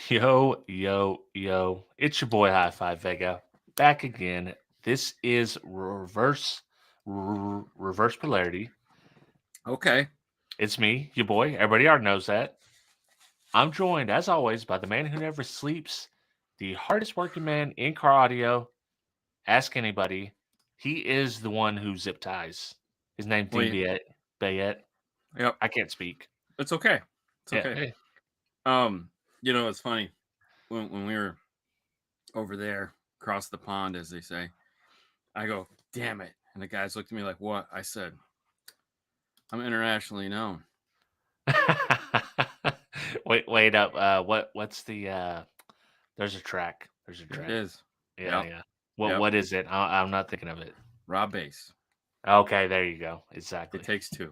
Yo, yo, yo. It's your boy High Five Vega back again. This is reverse polarity. Okay. It's me, your boy. Everybody already knows that. I'm joined, as always, by the man who never sleeps, the hardest working man in car audio. Ask anybody. He is the one who zip ties. His name's Well, Dean Bayette. yep. I can't speak. It's okay. It's Yeah. okay. Hey. It's funny when we were over there across the pond, as they say. I go, damn it, and the guys looked at me like, "What?" I said, "I'm internationally known." wait up. What's the there's a track. There's a There it track. is. Yeah, Yep. yeah. Yep. What is it? I'm not thinking of it. Raw bass. Okay, there you go. It Exactly. takes two.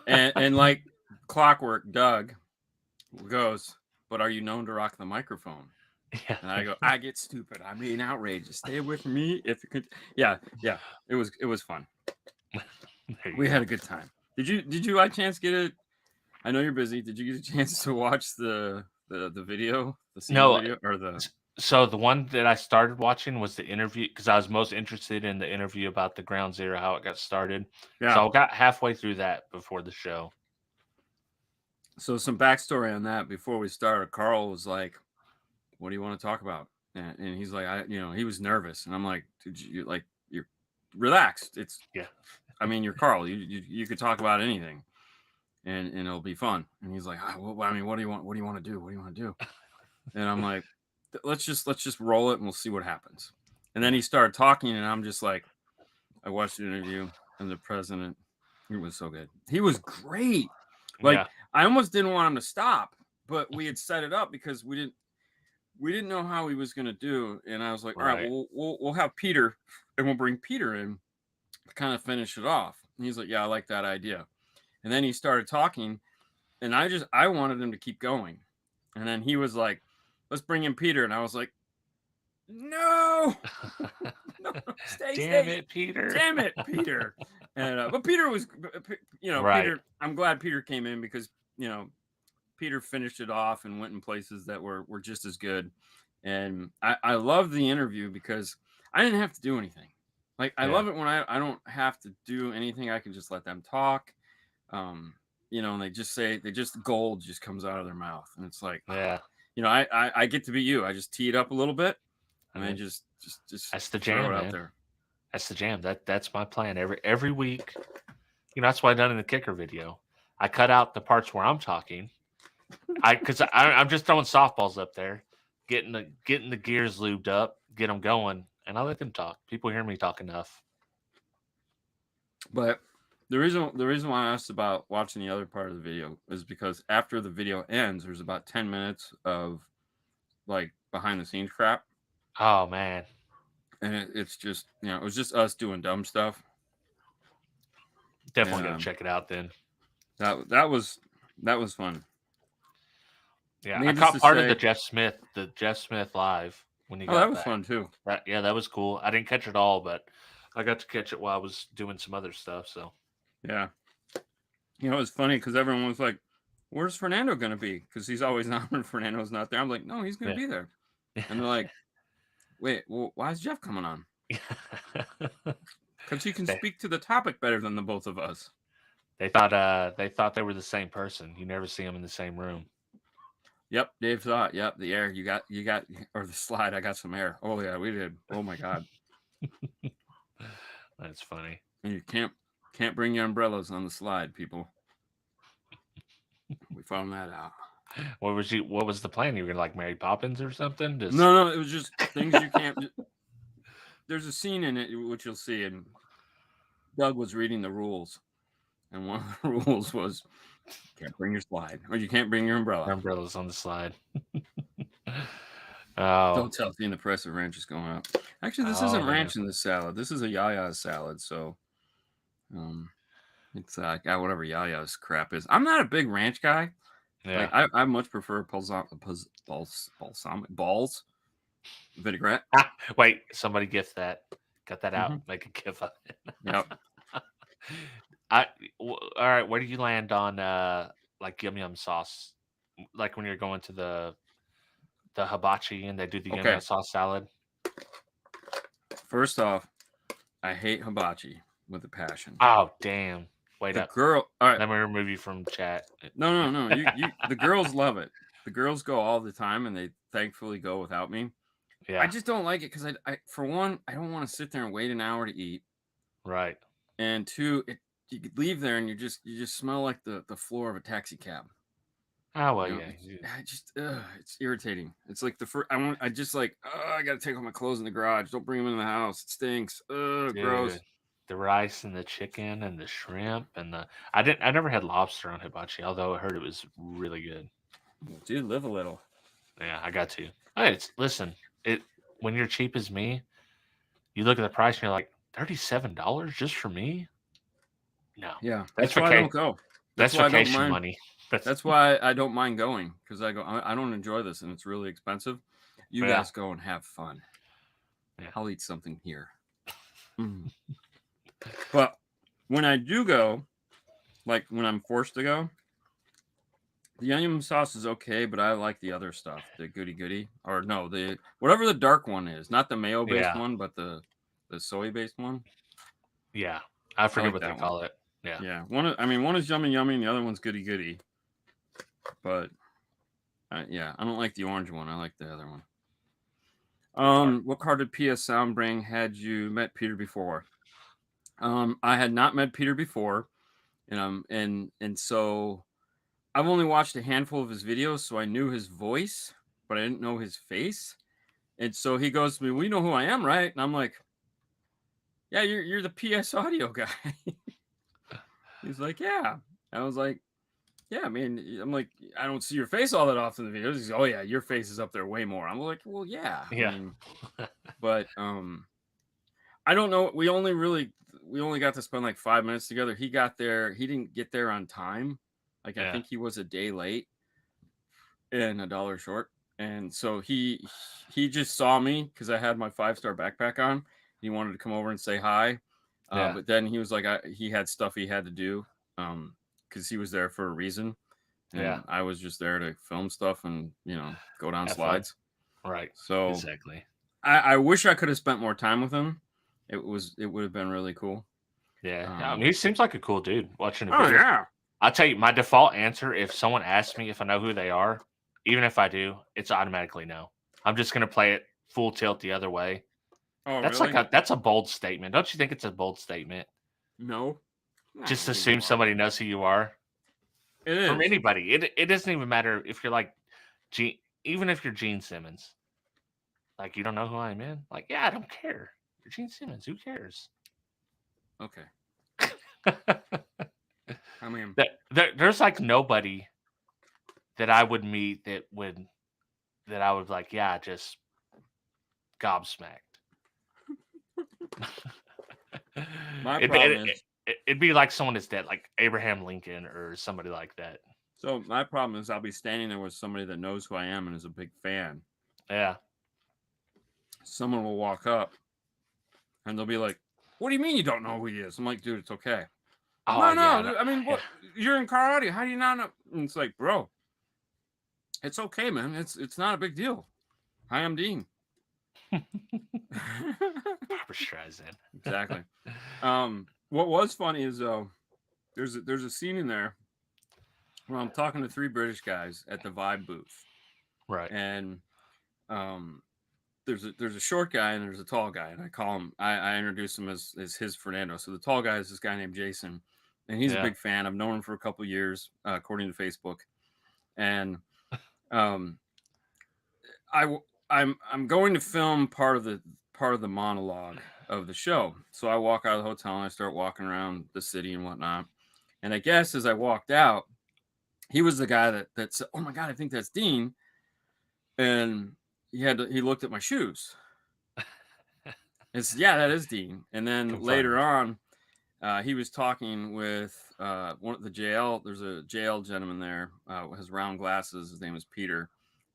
And like clockwork, Doug goes, "But are you known to rock the microphone?" Yeah. And I go, "I get stupid. I mean, outrageous. Stay away from me if you could." Yeah. It was fun. There you We go. had a good time. Did you by chance get it? I know you're busy. Did you get a chance to watch the video, the scene No, video, or the? so the one that I started watching was the interview because I was most interested in the interview about the Ground Zero, how it got started. Yeah. So I got halfway through that before the show. So some backstory on that before we started. Carl was like, "What do you want to talk about?" And he's like, he was nervous, and I'm like, "Dude, you're relaxed. It's, Yeah. I mean, you're Carl. You could talk about anything, and it'll be fun." And he's like, I mean, what do you want? What do you want to do? What do you want to do?" And I'm like, let's just roll it and we'll see what happens. And then he started talking, and I'm just like, I watched the interview and the president. It was so good. He was great. Like Yeah. I almost didn't want him to stop, but we had set it up because we didn't know how he was going to do. And I was like, all right, Right. we'll have Peter, and we'll bring Peter in to kind of finish it off. And he's like, yeah, I like that idea. And then he started talking, and I wanted him to keep going. And then he was like, let's bring in Peter. And I was like, no, no, Damn stay, it, Peter. damn it, Peter. And but Peter was, Right. Peter. I'm glad Peter came in because Peter finished it off and went in places that were just as good. And I love the interview because I didn't have to do anything. Like I Yeah. love it when I don't have to do anything. I can just let them talk. And they just gold just comes out of their mouth, and it's like, Yeah. I get to be you. I just tee it up a little bit, and then And just that's the throw jam, it out man. there. That's the jam. That's my plan. Every week. That's what I done in the kicker video. I cut out the parts where I'm talking. I'm just throwing softballs up there, getting the gears lubed up, get them going, and I let them talk. People hear me talk enough. But the reason why I asked about watching the other part of the video is because after the video ends, there's about 10 minutes of like behind the scenes crap, Oh man, and it's just it was just us doing dumb stuff, definitely and got to check it out then. that was fun. Yeah, I Needless caught to part of say, the Jeff Smith live when he oh, that got was back. fun too. That was cool. I didn't catch it all, but I got to catch it while I was doing some other stuff. So Yeah, it was funny because everyone was like, "Where's Fernando gonna be?" Because he's always on when Fernando's not there. I'm like, "No, he's gonna yeah. be there," and they're like, "Wait, well, why is Jeff coming on?" Because he can they speak to the topic better than the both of us. they thought they were the same person. You never see them in the same room. Yep, Dave thought. Yep, the air you got, or the slide. I got some air. Oh yeah, we did. Oh my god. That's funny. And you can't bring your umbrellas on the slide, people. We found that out. What was the plan? You were gonna like Mary Poppins or something? Just No, it was just things you can't. There's a scene in it which you'll see, and Doug was reading the rules, and one of the rules was can't bring your slide, or you can't bring your umbrella. umbrellas on the slide. Oh, Don't tell seeing the price of ranch is going up. Actually, this oh isn't man. ranch in this salad. This is a Yaya salad, so it's got whatever Yaya's crap is. I'm not a big ranch guy. Like Yeah. I much prefer balls vinaigrette. Wait, somebody gift that. Cut that out. Mm-hmm. Make a gift of it. Yep. All right. Where do you land on like yum yum sauce? Like when you're going to the the hibachi and they do the Okay. yum sauce salad. First off, I hate hibachi with a passion. Oh damn! Wait The up. girl, all right. Let me remove you from chat. No. The girls love it. The girls go all the time, and they thankfully go without me. Yeah. I just don't like it because I for one, I don't want to sit there and wait an hour to eat, Right. and two, you could leave there and you just smell like the floor of a taxi cab. Oh well, You know, yeah. it's irritating. It's like I just like, I got to take all my clothes in the garage. Don't bring them in the house. It stinks. Gross. Dude, the rice and the chicken and the shrimp and I never had lobster on hibachi, although I heard it was really good. Dude, live a little. Yeah, I got to. Hey, listen, when you're cheap as me, you look at the price and you're like, $37 just for me? No. Yeah, that's why I don't go. That's why vacation I don't mind. money. That's why I don't mind going, because I don't enjoy this and it's really expensive. You guys go and have fun. Yeah. I'll eat something here. But when I do go, like when I'm forced to go, the onion sauce is okay, but I like the other stuff, the goody, or no, whatever the dark one is, not the mayo based one, but the soy based one. Yeah, I forget what they call it. Yeah. One is yummy, and the other one's goody. But yeah, I don't like the orange one. I like the other one. What car did PS Sound bring? Had you met Peter before? I had not met Peter before, and so I've only watched a handful of his videos, so I knew his voice, but I didn't know his face. And so he goes to me, "Well, you know who I am, right?" And I'm like, "Yeah, you're the PS Audio guy." He's like, "Yeah." I was like, "Yeah, I mean," I'm like, "I don't see your face all that often in the videos." He's like, "Oh yeah, your face is up there way more." I'm like, "Well, yeah." Yeah. I mean, but I don't know. We only got to spend like 5 minutes together. He got there. He didn't get there on time. Like I think he was a day late and $1 short. And so he just saw me because I had my 5-star backpack on. He wanted to come over and say hi. But then he was like, he had stuff he had to do because he was there for a reason. And I was just there to film stuff and, go down slides. Right. So exactly. I wish I could have spent more time with him. It would have been really cool. Yeah. I mean, he seems like a cool dude watching the videos. Oh, yeah. I'll tell you, my default answer, if someone asks me if I know who they are, even if I do, it's automatically no. I'm just going to play it full tilt the other way. Oh, that's really? That's a bold statement. Don't you think it's a bold statement? No. Just assume somebody knows who you are. It is. From anybody. It doesn't even matter if you're like, even if you're Gene Simmons. Like, you don't know who I am, man? Like, yeah, I don't care. You're Gene Simmons. Who cares? Okay. I mean, there's like nobody that I would meet that I would like, yeah, just gobsmacked. My problem is it'd be like someone that's dead, like Abraham Lincoln or somebody like that. So my problem is I'll be standing there with somebody that knows who I am and is a big fan. Yeah. Someone will walk up and they'll be like, "What do you mean you don't know who he is?" I'm like, "Dude, it's okay." Oh, no. I mean, what? You're in car audio. How do you not know? And it's like, bro, it's okay, man. It's not a big deal. Hi, I'm Dean. Barbra Streisand. Exactly. What was funny is there's a scene in there where I'm talking to 3 British guys at the Vibe booth, right? And there's a short guy and there's a tall guy, and I call him. I introduce him as his Fernando. So the tall guy is this guy named Jason, and he's a big fan. I've known him for a couple of years, according to Facebook, and I'm going to film part of the monologue of the show. So I walk out of the hotel and I start walking around the city and whatnot. And I guess as I walked out, he was the guy that said, "Oh my God, I think that's Dean." And he looked at my shoes. It's, yeah, that is Dean. And then later on, he was talking with one of the JL. There's a JL gentleman there, has round glasses. His name is Peter.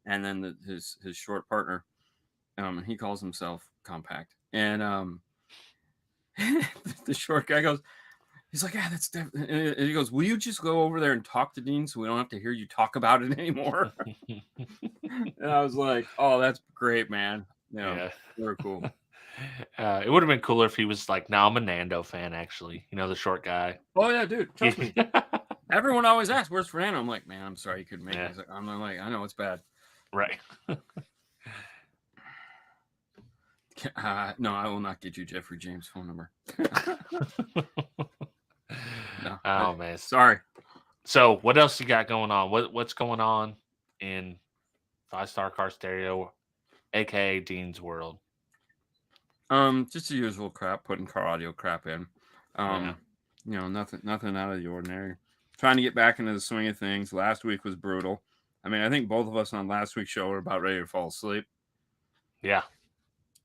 And then his short partner, and he calls himself Compact. And the short guy goes, He's like, yeah, that's definitely. And he goes, will you just go over there and talk to Dean so we don't have to hear you talk about it anymore? And I was like, oh, that's great, man. Yeah. Very cool. It would have been cooler if he was like, no, I'm a Nando fan, actually. You know, the short guy. Oh, yeah, dude. Trust me. Everyone always asks, where's Fernando? I'm like, man, I'm sorry you couldn't make it. He's like, I'm like, I know it's bad. Right. No, I will not get you Jeffrey James' phone number. No, oh, man. Sorry. So what else you got going on? What's going on in 5-Star Car Stereo, aka Dean's World? Just the usual crap, putting car audio crap in. You know, nothing out of the ordinary. Trying to get back into the swing of things. Last week was brutal. I mean, I think both of us on last week's show were about ready to fall asleep. Yeah.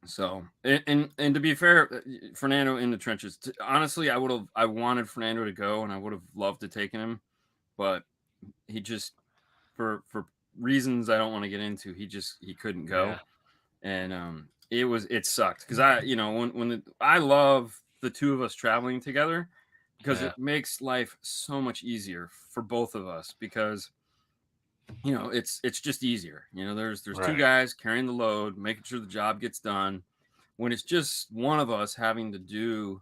So, and to be fair, Fernando in the trenches. Honestly, I wanted Fernando to go, and I would have loved to taken him, but he just, for reasons I don't want to get into, he couldn't go, and it sucked because I love the two of us traveling together because it makes life so much easier for both of us because. You know, it's just easier. You know, there's two guys carrying the load, making sure the job gets done. When it's just one of us having to do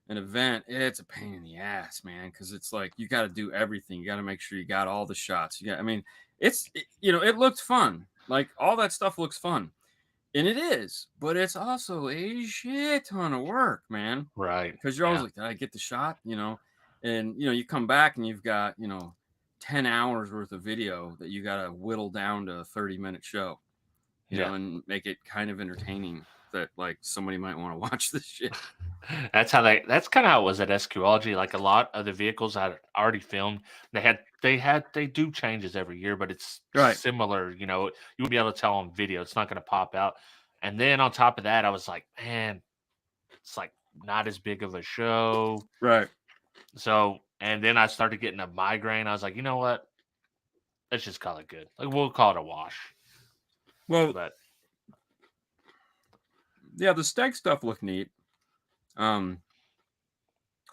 an event, it's a pain in the ass, man. Because it's like you got to do everything. You got to make sure you got all the shots. It looked fun. Like all that stuff looks fun, and it is. But it's also a shit ton of work, man. Right. Because you're always like, did I get the shot? You know, and you come back and you've got 10 hours worth of video that you got to whittle down to a 30-minute show, you know, and make it kind of entertaining that like somebody might want to watch this shit. That's kind of how it was at SQology. Like a lot of the vehicles I had already filmed, they do changes every year, but it's similar. You know, you would be able to tell on video. It's not going to pop out. And then on top of that, I was like, man, it's like not as big of a show. Right. So, and then I started getting a migraine. I was like, you know what? Let's just call it good. Like we'll call it a wash. Well, yeah, the steg stuff looked neat. One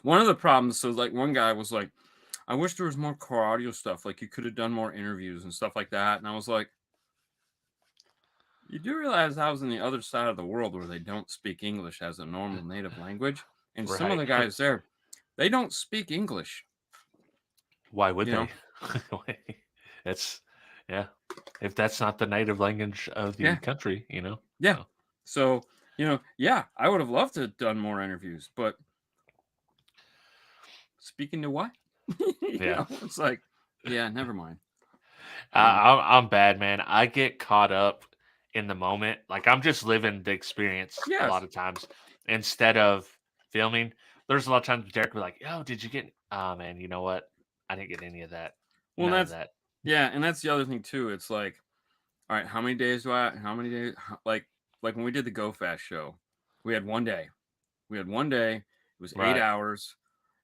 of the problems, so like one guy was like, I wish there was more car audio stuff. Like you could have done more interviews and stuff like that. And I was like, you do realize I was on the other side of the world where they don't speak English as a normal native language. And some of the guys there, they don't speak English. Why would they? That's if that's not the native language of the country, you know. Yeah. So, I would have loved to have done more interviews, but speaking to what? It's like, never mind. I'm bad, man. I get caught up in the moment. Like I'm just living the experience a lot of times instead of filming. There's a lot of times Derek will be like, "Oh, did you get?" Oh man, you know what? I didn't get any of that. Well, and that's the other thing too. It's like, all right, how many days? Like when we did the Go Fast show, we had one day. It was 8 hours.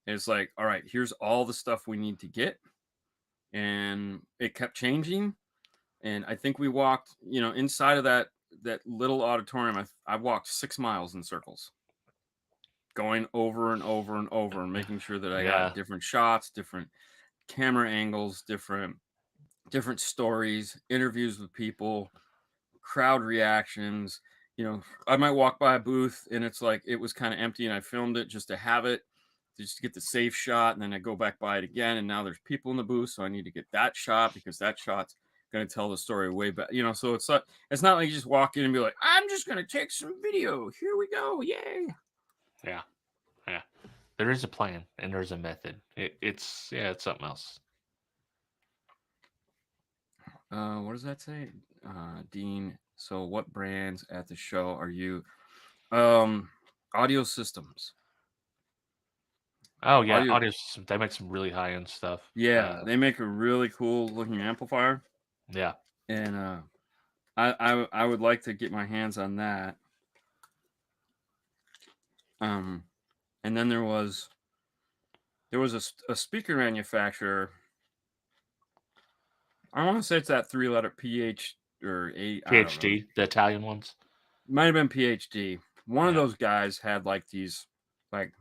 And it's like, all right, here's all the stuff we need to get, and it kept changing. And I think we walked, inside of that little auditorium. I walked 6 miles in circles. Going over and over and over and making sure that I got different shots, different camera angles, different stories, interviews with people, crowd reactions. I might walk by a booth and it's like it was kind of empty and I filmed it just to have it, just to get the safe shot, and then I go back by it again and now there's people in the booth, so I need to get that shot because that shot's going to tell the story way better. So it's not like you just walk in and be like, I'm just going to take some video. Here we go. Yay. Yeah. There is a plan and there's a method. It's something else. What does that say? Dean, so what brands at the show are you? Audio systems. Oh, yeah, audio systems. They make some really high-end stuff. Yeah, they make a really cool looking amplifier. Yeah. And I would like to get my hands on that. And then there was a speaker manufacturer. I want to say it's that 3-letter PH or A. PhD, the Italian ones. Might have been PhD. One of those guys had like these like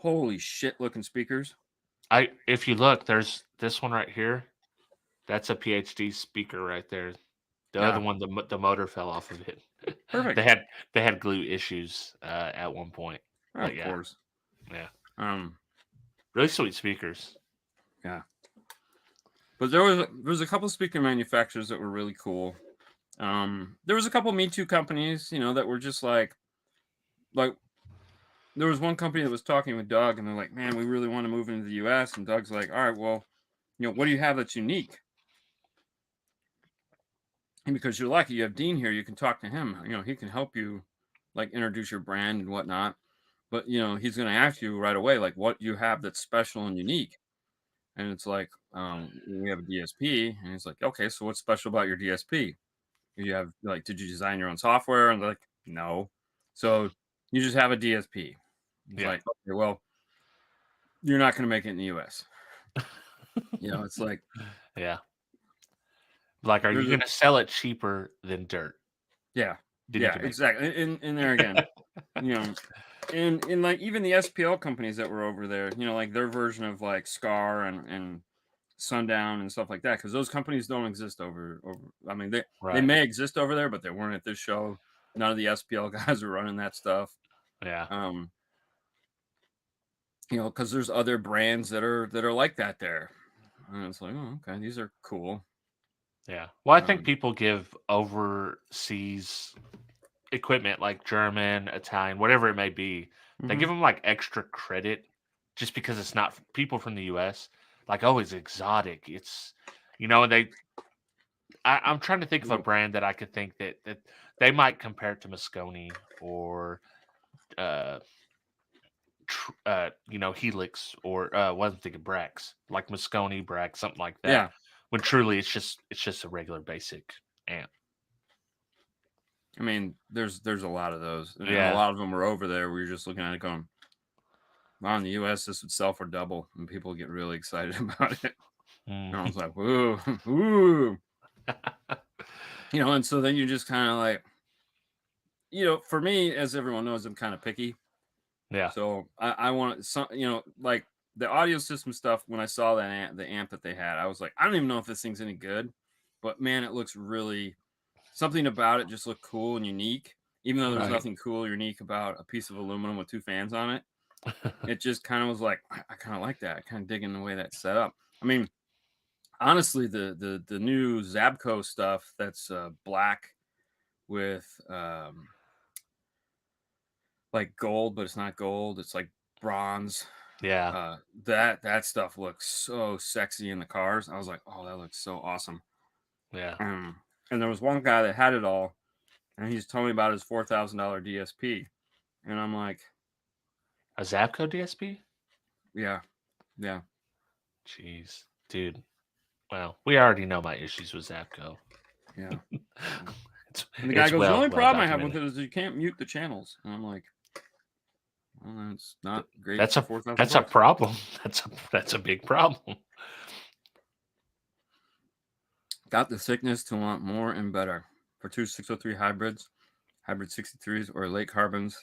holy shit looking speakers. If you look, there's this one right here. That's a PhD speaker right there. The other Yeah, one, the motor fell off of it. perfect. They had glue issues at one point. But Of yeah, course. yeah, Um, really sweet speakers. yeah. But there was a couple speaker manufacturers that were really cool. There was a couple Me Too companies, that were just like there was one company that was talking with Doug, and they're like, "Man, we really want to move into the U.S." And Doug's like, "All right, well, what do you have that's unique?" And because you're lucky, you have Dean here. You can talk to him. He can help you, like, introduce your brand and whatnot. But he's going to ask you right away, like, what you have that's special and unique. And it's like, we have a DSP, and he's like, "Okay, so what's special about your DSP? You have, like, did you design your own software?" And they're like, "No." So you just have a DSP. It's Yeah, like, okay, well, you're not going to make it in the U.S. It's like yeah. Like, are you there's a gonna sell it cheaper than dirt? yeah, You need yeah, to make exactly. In there again, you know, in like even the SPL companies that were over there, like their version of like Scar and Sundown and stuff like that, because those companies don't exist over. I mean, they right. may exist over there, but they weren't at this show. None of the SPL guys are running that stuff. Yeah, Um, because there's other brands that are like that there, and it's like, oh, okay, these are cool. yeah. Well, I think Um, people give overseas equipment like German, Italian, whatever it may be. They give mhm. them like extra credit just because it's not people from the U.S. Like, oh, it's exotic. It's and I'm trying to think of a brand that I could think that they might compare it to Moscone or uh Helix or wasn't thinking Brax, like Moscone, Brax, something like that. Yeah, When truly it's just a regular basic amp. I mean, there's a lot of those, and a Yeah. lot of them are over there. We are just looking at it going, wow, in the U.S., this would sell for double, and people get really excited about it. And I Mm. was like, whoa, whoo, and so then you just kind of like, for me, as everyone knows, I'm kind of picky. Yeah. So I want some, like the audio system stuff. When I saw the amp that they had, I was like, I don't even know if this thing's any good, but man, it looks really something about it just looked cool and unique. Even though there's Right. nothing cool or unique about a piece of aluminum with two fans on it, it just kind of was like, I kind of like that. I kind of dig in the way that's set up. I mean, honestly, the new Zabco stuff that's black with like gold, but it's not gold. It's like bronze. Yeah. That stuff looks so sexy in the cars. I was like, oh, that looks so awesome. Yeah. And there was one guy that had it all, and he's telling me about his $4,000 DSP, and I'm like, A Zapco DSP? yeah, yeah, Jeez. Dude. Well, we already know my issues with Zapco. yeah. It's And the guy goes, the only well problem I have with documented. it is you can't mute the channels. And I'm like, well, that's not great That's for a 4,000 that's a bucks. problem. That's a big problem. Got the thickness to want more and better for two 603 hybrids, hybrid 63s, or late carbons.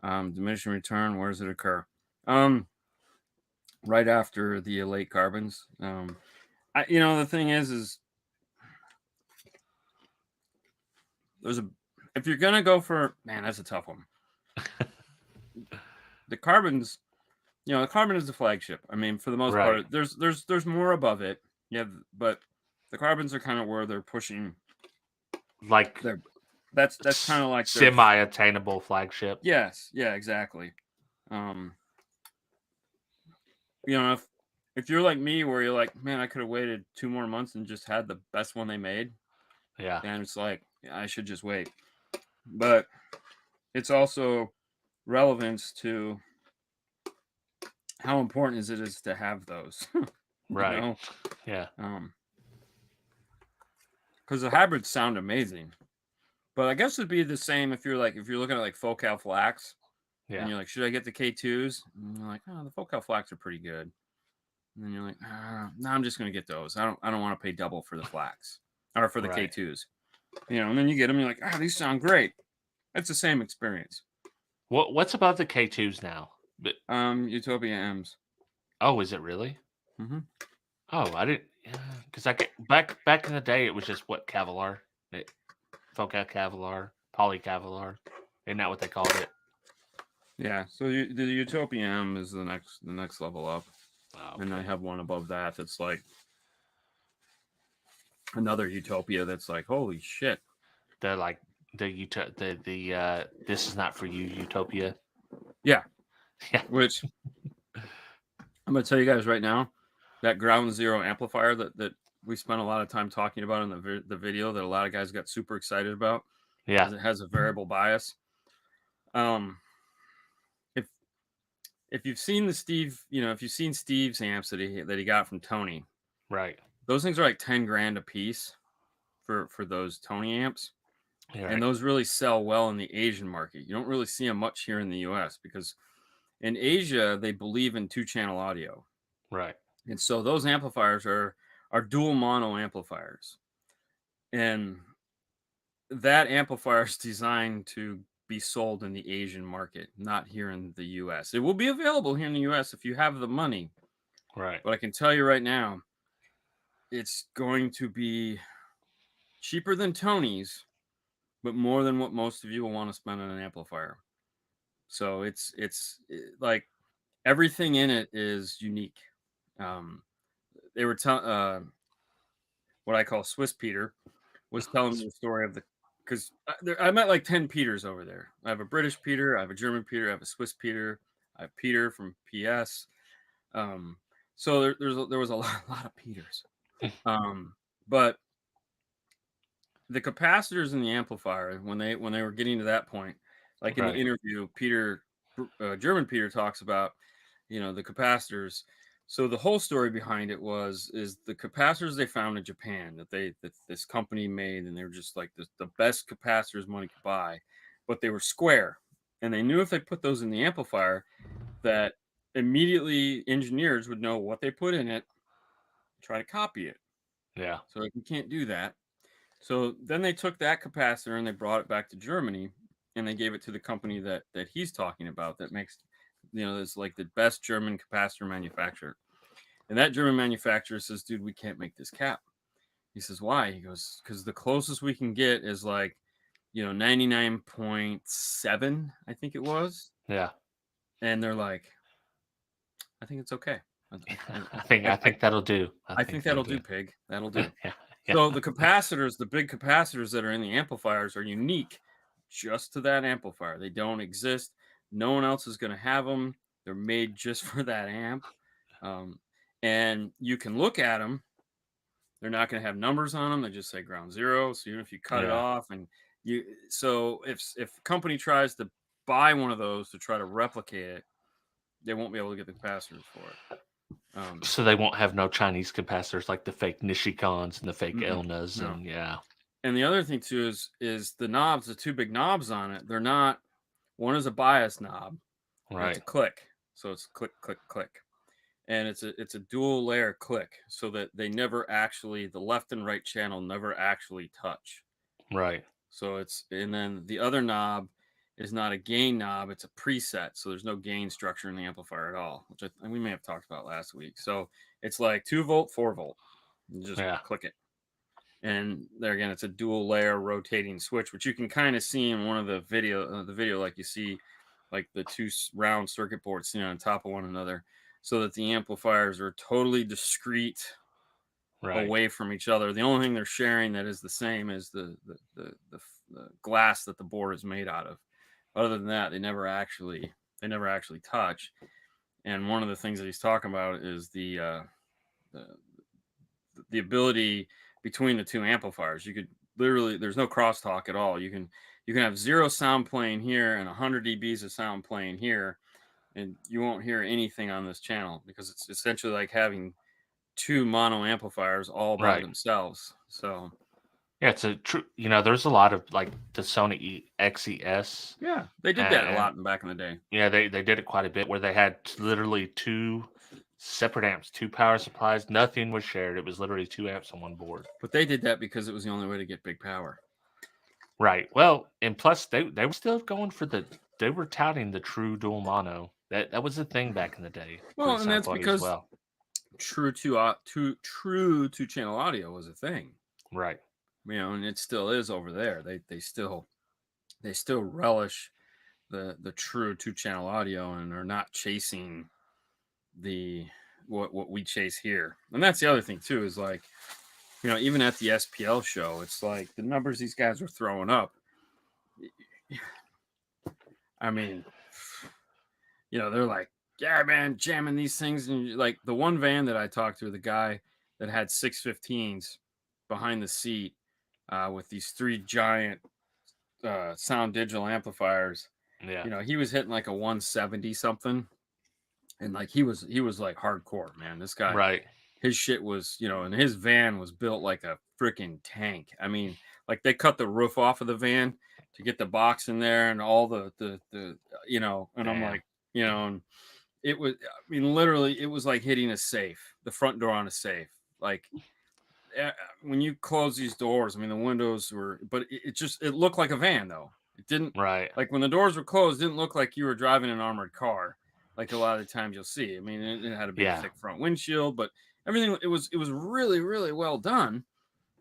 Diminishing return, where does it occur? Right after the late carbons. The thing is if you're gonna go for, man, that's a tough one. The carbons, the carbon is the flagship. I mean, for the most Right. part, there's more above it. Yeah, but the carbons are kind of where they're pushing. Like That's kind of like their semi-attainable flagship. yes, yeah, exactly. If you're like me, where you're like, man, I could have waited 2 more months and just had the best one they made, Yeah. then it's like, yeah, I should just wait. But it's also relevance to how important is it to have those, Right. Yeah. because the hybrids sound amazing. But I guess it'd be the same if you're looking at like Focal Flax, and Yeah. you're like, should I get the K2s? And you're like, oh, the Focal Flax are pretty good. And then you're like, no, I'm just gonna get those. I don't want to pay double for the Flax or for the Right. K2s. And then you get them, you're like, these sound great. It's the same experience. What's about the K2s now? Utopia M's. Oh, is it really? Mm-hmm. Oh, I didn't. Because I get back in the day, it was just what Kevlar, Focal Kevlar, Poly Kevlar. Isn't that what they called it? Yeah. So the Utopia M is the next level up, Oh, and I okay. have one above that that's like another Utopia that's like, holy shit. They're like the this is not for you Utopia. Yeah. Yeah. Which I'm gonna tell you guys right now, that ground zero amplifier that we spent a lot of time talking about in the video that a lot of guys got super excited about. Yeah. Because it has a variable bias. If you've seen if you've seen Steve's amps that he got from Tony, Right. those things are like 10 grand a piece for those Tony amps. Yeah, And those really sell well in the Asian market. You don't really see them much here in the US because in Asia they believe in 2-channel audio. right. And so those amplifiers are dual mono amplifiers. And that amplifier is designed to be sold in the Asian market, not here in the US. It will be available here in the US if you have the money. Right. But I can tell you right now, it's going to be cheaper than Tony's, but more than what most of you will want to spend on an amplifier. So it's like everything in it is unique. They were telling what I call Swiss Peter was telling me the story of because I met like 10 Peters over there. I have a British Peter, I have a German Peter, I have a Swiss Peter, I have Peter from PS. So there was a lot of Peters. But the capacitors in the amplifier, when they were getting to that point, like in the interview, German Peter talks about, the capacitors. So the whole story behind it is the capacitors they found in Japan that this company made, and they were just like the best capacitors money could buy, but they were square, and they knew if they put those in the amplifier, that immediately engineers would know what they put in it, try to copy it. Yeah. So you can't do that. So then they took that capacitor and they brought it back to Germany, and they gave it to the company that he's talking about that makes, it's like the best German capacitor manufacturer. And that German manufacturer says, dude, we can't make this cap. He says, why? He goes, because the closest we can get is like, 99.7, I think it was. Yeah. And they're like, I think it's okay. I think that'll do. I think that'll do, pig. That'll do. Yeah. So the capacitors, the big capacitors that are in the amplifiers are unique just to that amplifier. They don't exist. No one else is going to have them. They're made just for that amp. And you can look at them. They're not going to have numbers on them. They just say ground zero. So even if you cut it off so if a company tries to buy one of those to try to replicate it, they won't be able to get the capacitors for it. So they won't have no Chinese capacitors like the fake Nishikons and the fake Elnas. No. And yeah. And the other thing too is the knobs, the two big knobs on it. They're not. One is a bias knob. Right. It's a click. So it's click, click, click. And it's a dual layer click, so that they never actually, the left and right channel never actually touch. Right. So and then the other knob is not a gain knob, it's a preset. So there's no gain structure in the amplifier at all, which we may have talked about last week. So it's like 2 volt, 4 volt. You just click it. And there again, it's a dual layer rotating switch, which you can kind of see in one of the video, like you see like the two round circuit boards sitting on top of one another, so that the amplifiers are totally discrete away from each other. The only thing they're sharing that is the same is the glass that the board is made out of. Other than that, they never actually touch. And one of the things that he's talking about is the ability between the two amplifiers. You could literally, there's no crosstalk at all. You can have 0 sound playing here and 100 dBs of sound playing here, and you won't hear anything on this channel, because it's essentially like having 2 mono amplifiers all by themselves. So yeah, it's a true. There's a lot of like the Sony XES. Yeah, they did that a lot back in the day. Yeah, they did it quite a bit, where they had literally 2 separate amps, 2 power supplies. Nothing was shared. It was literally 2 amps on one board. But they did that because it was the only way to get big power. Right. Well, and plus they were still going for they were touting the true dual mono. That was the thing back in the day. For Well, the and sound that's quality as because well. true two channel audio was a thing, Right. and it still is over there. They still relish the true 2-channel audio and are not chasing the what we chase here. And that's the other thing too, is like, even at the SPL show, it's like the numbers these guys are throwing up. I mean, they're like, yeah, man, jamming these things. And like the one van that I talked to, the guy that had 615s behind the seat with these 3 giant sound digital amplifiers. Yeah. He was hitting like a 170 something. And like he was like hardcore, man. This guy, Right. his shit was, and his van was built like a freaking tank. I mean, like they cut the roof off of the van to get the box in there and all the and Damn. I'm like, and it was, I mean, literally it was like hitting a safe, the front door on a safe. Like when you close these doors, I mean, the windows were, but it looked like a van though. It didn't, Right. like when the doors were closed, it didn't look like you were driving an armored car. Like a lot of the times you'll see. I mean, it had a big thick front windshield, but everything, it was really, really well done,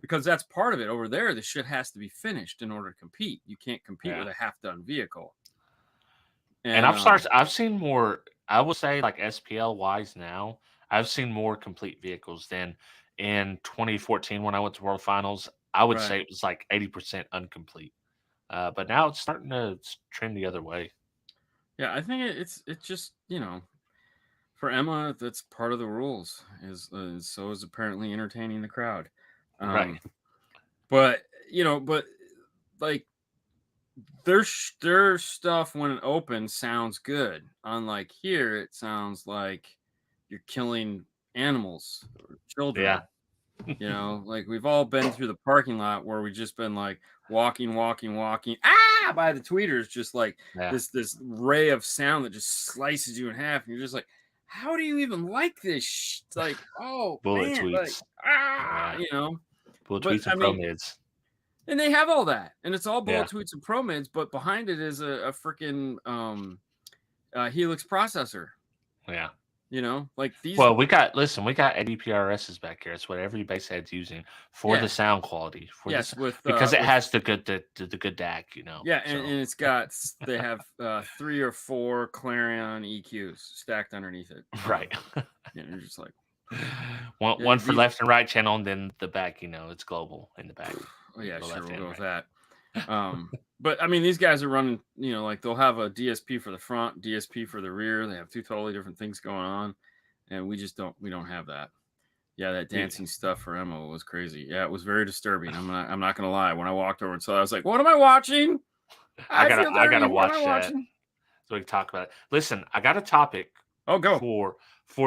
because that's part of it. Over there, the shit has to be finished in order to compete. You can't compete with a half-done vehicle. And I've seen more, I will say, like SPL wise now, I've seen more complete vehicles than in 2014 when I went to World Finals. I would say it was like 80% incomplete. But now it's starting to trend the other way. Yeah, I think it's just, for Emma, that's part of the rules. So is apparently entertaining the crowd. Right. But like their stuff when it opens sounds good. Unlike here, it sounds like you're killing animals or children. Yeah. Like we've all been through the parking lot where we've just been like walking by the tweeters, just like this ray of sound that just slices you in half, and you're just like, how do you even like this? Like, oh Bullet man, tweets. like Bullet but tweets and I mean, ProMids. and they have all that, and it's all bullet tweets and ProMids, but behind it is a freaking Helix processor. Yeah. Like these. Well, we got ADPRSs back here. It's what every Basshead's using for the sound quality. Because it has the good DAC, Yeah, and it's got, they have 3 or 4 Clarion EQs stacked underneath it. Right. And you're just like one for left and right channel, and then the back, it's global in the back. Oh yeah, sure, we'll go with that. But I mean, these guys are running, like they'll have a DSP for the front, DSP for the rear. They have 2 totally different things going on, and we don't have that. Yeah, that dancing stuff for Emma was crazy. Yeah, it was very disturbing. I'm not gonna lie. When I walked over and saw it, I was like, what am I watching? I gotta watch that so we can talk about it. Listen, I got a topic for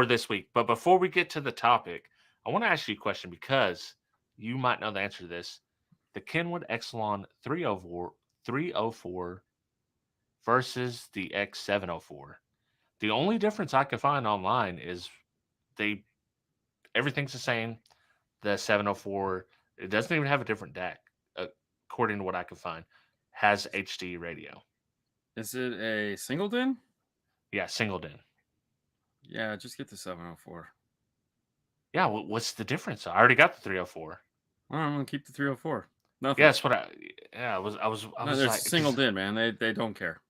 this week, but before we get to the topic, I want to ask you a question, because you might know the answer to this. The Kenwood Exelon 304 versus the X704. The only difference I can find online is everything's the same. The 704, it doesn't even have a different DAC, according to what I can find. Has HD radio. Is it a single DIN? Yeah, single DIN. Yeah, just get the 704. Yeah, what's the difference? I already got the 304. Well, I'm gonna keep the 304. Nothing. Yeah, that's what I was like, single DIN, man. They don't care.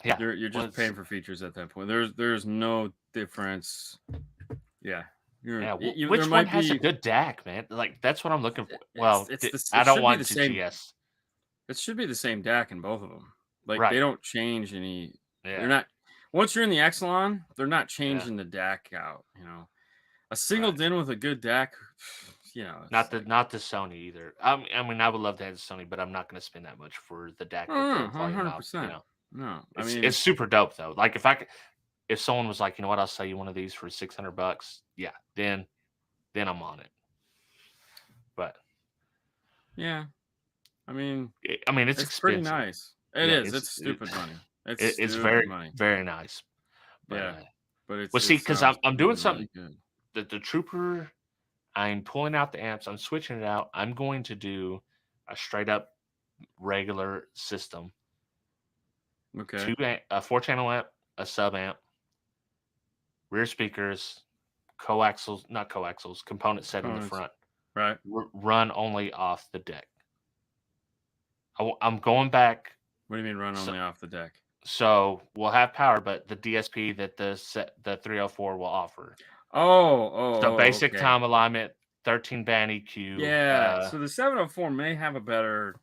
Yeah, you're just paying for features at that point. There's no difference. Yeah. Which one has a good DAC, man? Like, that's what I'm looking for. Well, I don't want the GS. It should be the same DAC in both of them. Like, they don't change any. Yeah. They're not. Once you're in the Exelon, they're not changing the DAC out. A single DIN with a good DAC. Not the Sony either. I mean, I would love to have the Sony, but I'm not going to spend that much for the DAC. 100%. No, I mean, it's super dope though. Like if someone was like, you know what, I'll sell you one of these for $600, yeah, then I'm on it. But yeah, I mean, it's pretty nice. It is. It's stupid money. It's very money. Very nice. But, but it's see, because I'm doing something. The Trooper. I'm pulling out the amps. I'm switching it out. I'm going to do a straight up regular system. Okay. A 4-channel amp, a sub amp, rear speakers, coaxials, not coaxials, component set in the Components. front. Right. Run only off the deck. I'm going back. What do you mean run only off the deck? So we'll have power, but the DSP that the 304 will offer. So basic Okay. time alignment, 13 band EQ. Yeah. So the 704 may have a better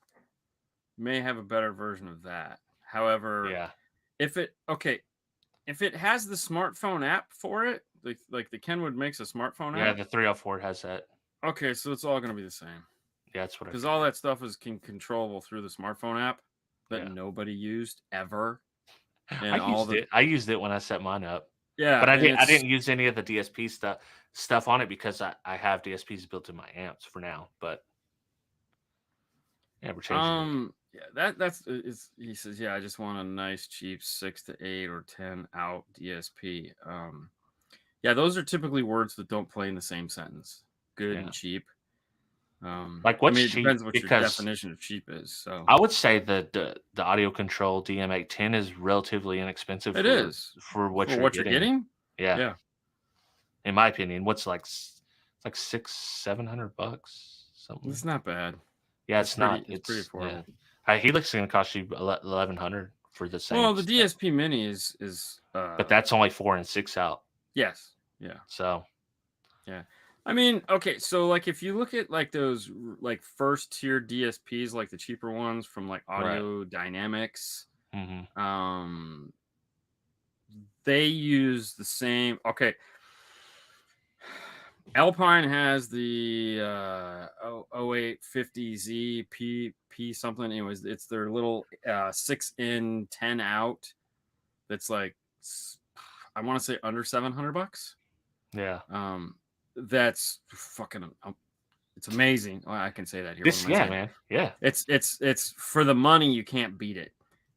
version of that. However, yeah. if it has the smartphone app for it, like the Kenwood makes a smartphone Yeah, app. the 304 has that. Okay, so it's all going to be the same. Yeah, that's what I because all that stuff is controllable through the smartphone app that Yeah. nobody used ever. And I used it when I set mine up. Yeah, but I didn't use any of the DSP stuff on it because I have DSPs built in my amps for now. But yeah, we're changing. Yeah, that's he says, yeah, I just want a nice cheap 6 to 8 or 10 out DSP. Yeah, those are typically words that don't play in the same sentence. Good and cheap. Like what's it cheap? depends what your definition of cheap is. So I would say that the audio control DM810 is relatively inexpensive. It is for what you're getting. Yeah. In my opinion, what's like $600-700 something. It's not bad. Yeah, it's not. It's pretty affordable. Yeah. Helix is going to cost you $1,100 for the same. Well, the DSP Mini is but that's only 4 and 6 out. Yes. Yeah. So. Yeah. I mean, okay, so like if you look at like those like first tier DSPs, like the cheaper ones from like Audio Dynamics, they use the same. Okay, Alpine has the 0850Z P something. Anyways, it's their little 6 in 10 out. That's like I want to say under $700. Yeah. That's fucking it's amazing. Well, I can say that here. Man. Yeah. It's for the money, you can't beat it.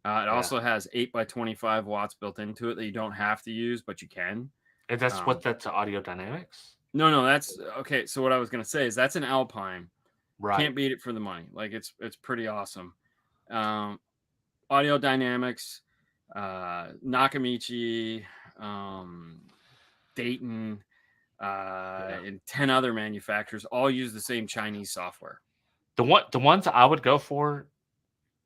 It also has 8 by 25 watts built into it that you don't have to use, but you can. And that's Audio Dynamics? No, that's okay. So what I was gonna say is that's an Alpine. Right. Can't beat it for the money. Like it's pretty awesome. Audio Dynamics, Nakamichi, Dayton, and 10 other manufacturers all use the same Chinese software. The ones I would go for,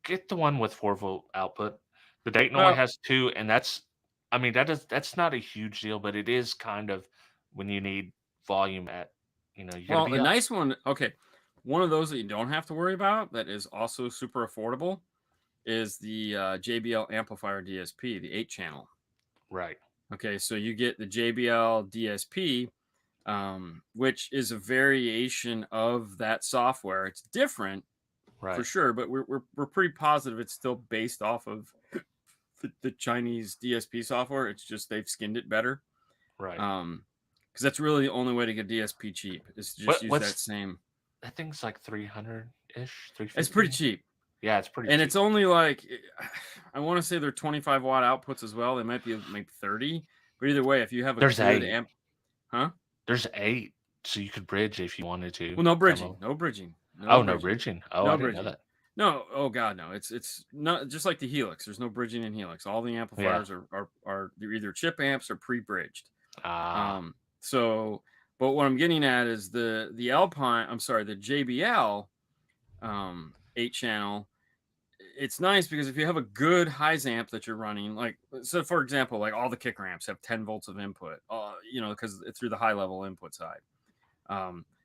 get the one with 4-volt output. The Dayton only has 2, and that's not a huge deal, but it is kind of when you need volume at well, a nice one. Okay, one of those that you don't have to worry about that is also super affordable is the JBL Amplifier DSP, the 8-channel. Right. Okay, so you get the JBL DSP, which is a variation of that software. It's different, for sure, but we're pretty positive it's still based off of the Chinese DSP software. It's just they've skinned it better, right? Because that's really the only way to get DSP cheap is to just use that same. That thing's like 300-ish, 350. It's pretty cheap. Yeah, it's pretty. And cheap. It's only like I want to say they're 25 watt outputs as well. They might be maybe 30, but either way, if you have a good 8 amp, There's 8, so you could bridge if you wanted to. Well, no bridging. No bridging. No bridging. Oh, no I bridging. didn't know that. No, oh god, no. It's not just like the Helix. There's no bridging in Helix. All the amplifiers are they're either chip amps or pre-bridged. So, but what I'm getting at is the Alpine. I'm sorry, the JBL 8-channel. It's nice because if you have a good highs amp that you're running, like so, for example, like all the kicker amps have 10 volts of input. Because it's through the high level input side.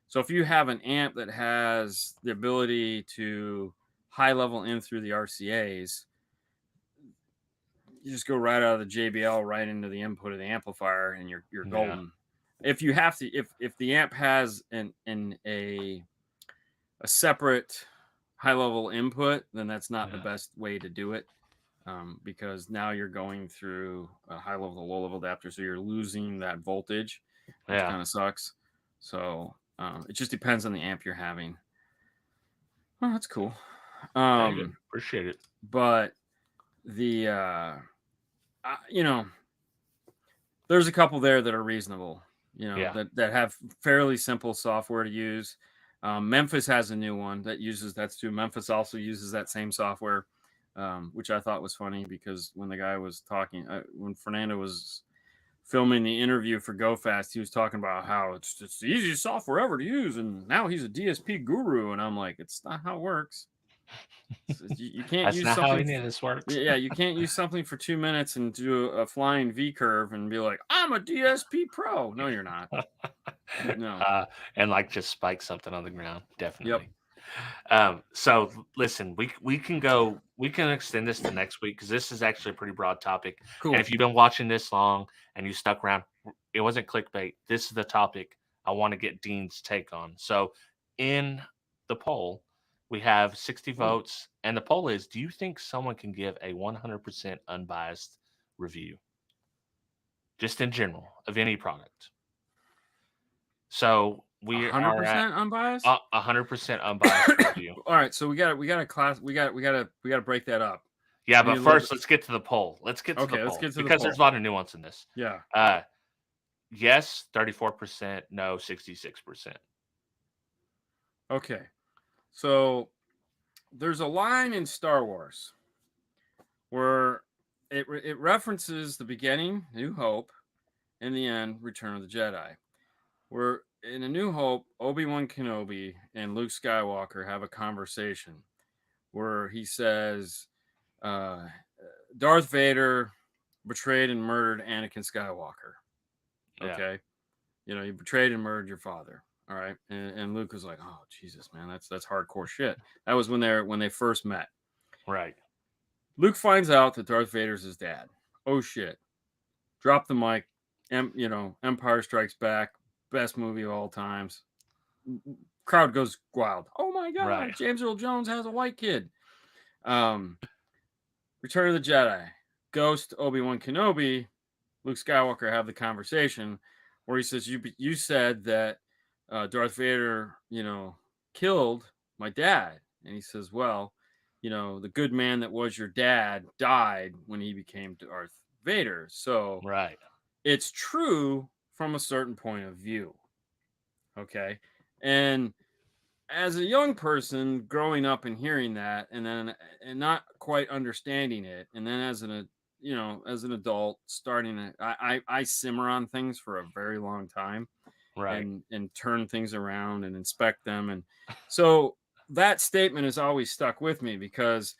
So if you have an amp that has the ability to high level in through the RCAs, you just go right out of the JBL right into the input of the amplifier and you're golden. If you have to, if the amp has a separate high level input, then that's not the best way to do it. Because now you're going through a high level to low level adapter, so you're losing that voltage, which kind of sucks. So it just depends on the amp you're having. Oh, that's cool. Appreciate it. But the there's a couple there that are reasonable. That have fairly simple software to use. Memphis has a new one that uses that's too. Memphis also uses that same software. Which I thought was funny because when the guy was talking, when Fernando was filming the interview for Go Fast, he was talking about how it's the easiest software ever to use, and now he's a DSP guru. And I'm like, it's not how it works. You can't That's use not how something. any of this works. Yeah, you can't use something for 2 minutes and do a flying V curve and be like, I'm a DSP pro. No, you're not. No. And like just spike something on the ground. Definitely. Yep. So listen, we can extend this to next week because this is actually a pretty broad topic. Cool. And if you've been watching this long and you stuck around, it wasn't clickbait. This is the topic I want to get Dean's take on. So in the poll, we have 60 votes, and the poll is: do you think someone can give a 100% unbiased review, just in general, of any product? So we 100% unbiased. 100% unbiased review. All right, so we got to break that up. Yeah, but first let's get to the poll. Let's get to the poll. Let's get to because there's a lot of nuance in this. Yeah. Yes, 34%. No, 66%. Okay. So there's a line in Star Wars where it references the beginning, New Hope, and the end, Return of the Jedi. Where in A New Hope, Obi-Wan Kenobi and Luke Skywalker have a conversation where he says, Darth Vader betrayed and murdered Anakin Skywalker. Okay. Yeah. You betrayed and murdered your father. All right. And Luke was like, oh, Jesus, man, that's hardcore shit. That was when they first met. Right. Luke finds out that Darth Vader's his dad. Oh, shit. Drop the mic. Empire Strikes Back. Best movie of all times. Crowd goes wild. Oh, my God. Right. James Earl Jones has a white kid. Return of the Jedi. Ghost, Obi-Wan Kenobi, Luke Skywalker have the conversation where he says, you said that Darth Vader, killed my dad. And he says, well, the good man that was your dad died when he became Darth Vader. So right. It's true from a certain point of view. Okay. And as a young person growing up and hearing that and not quite understanding it, and then as an adult starting I simmer on things for a very long time. Right. And turn things around and inspect them. And so that statement has always stuck with me because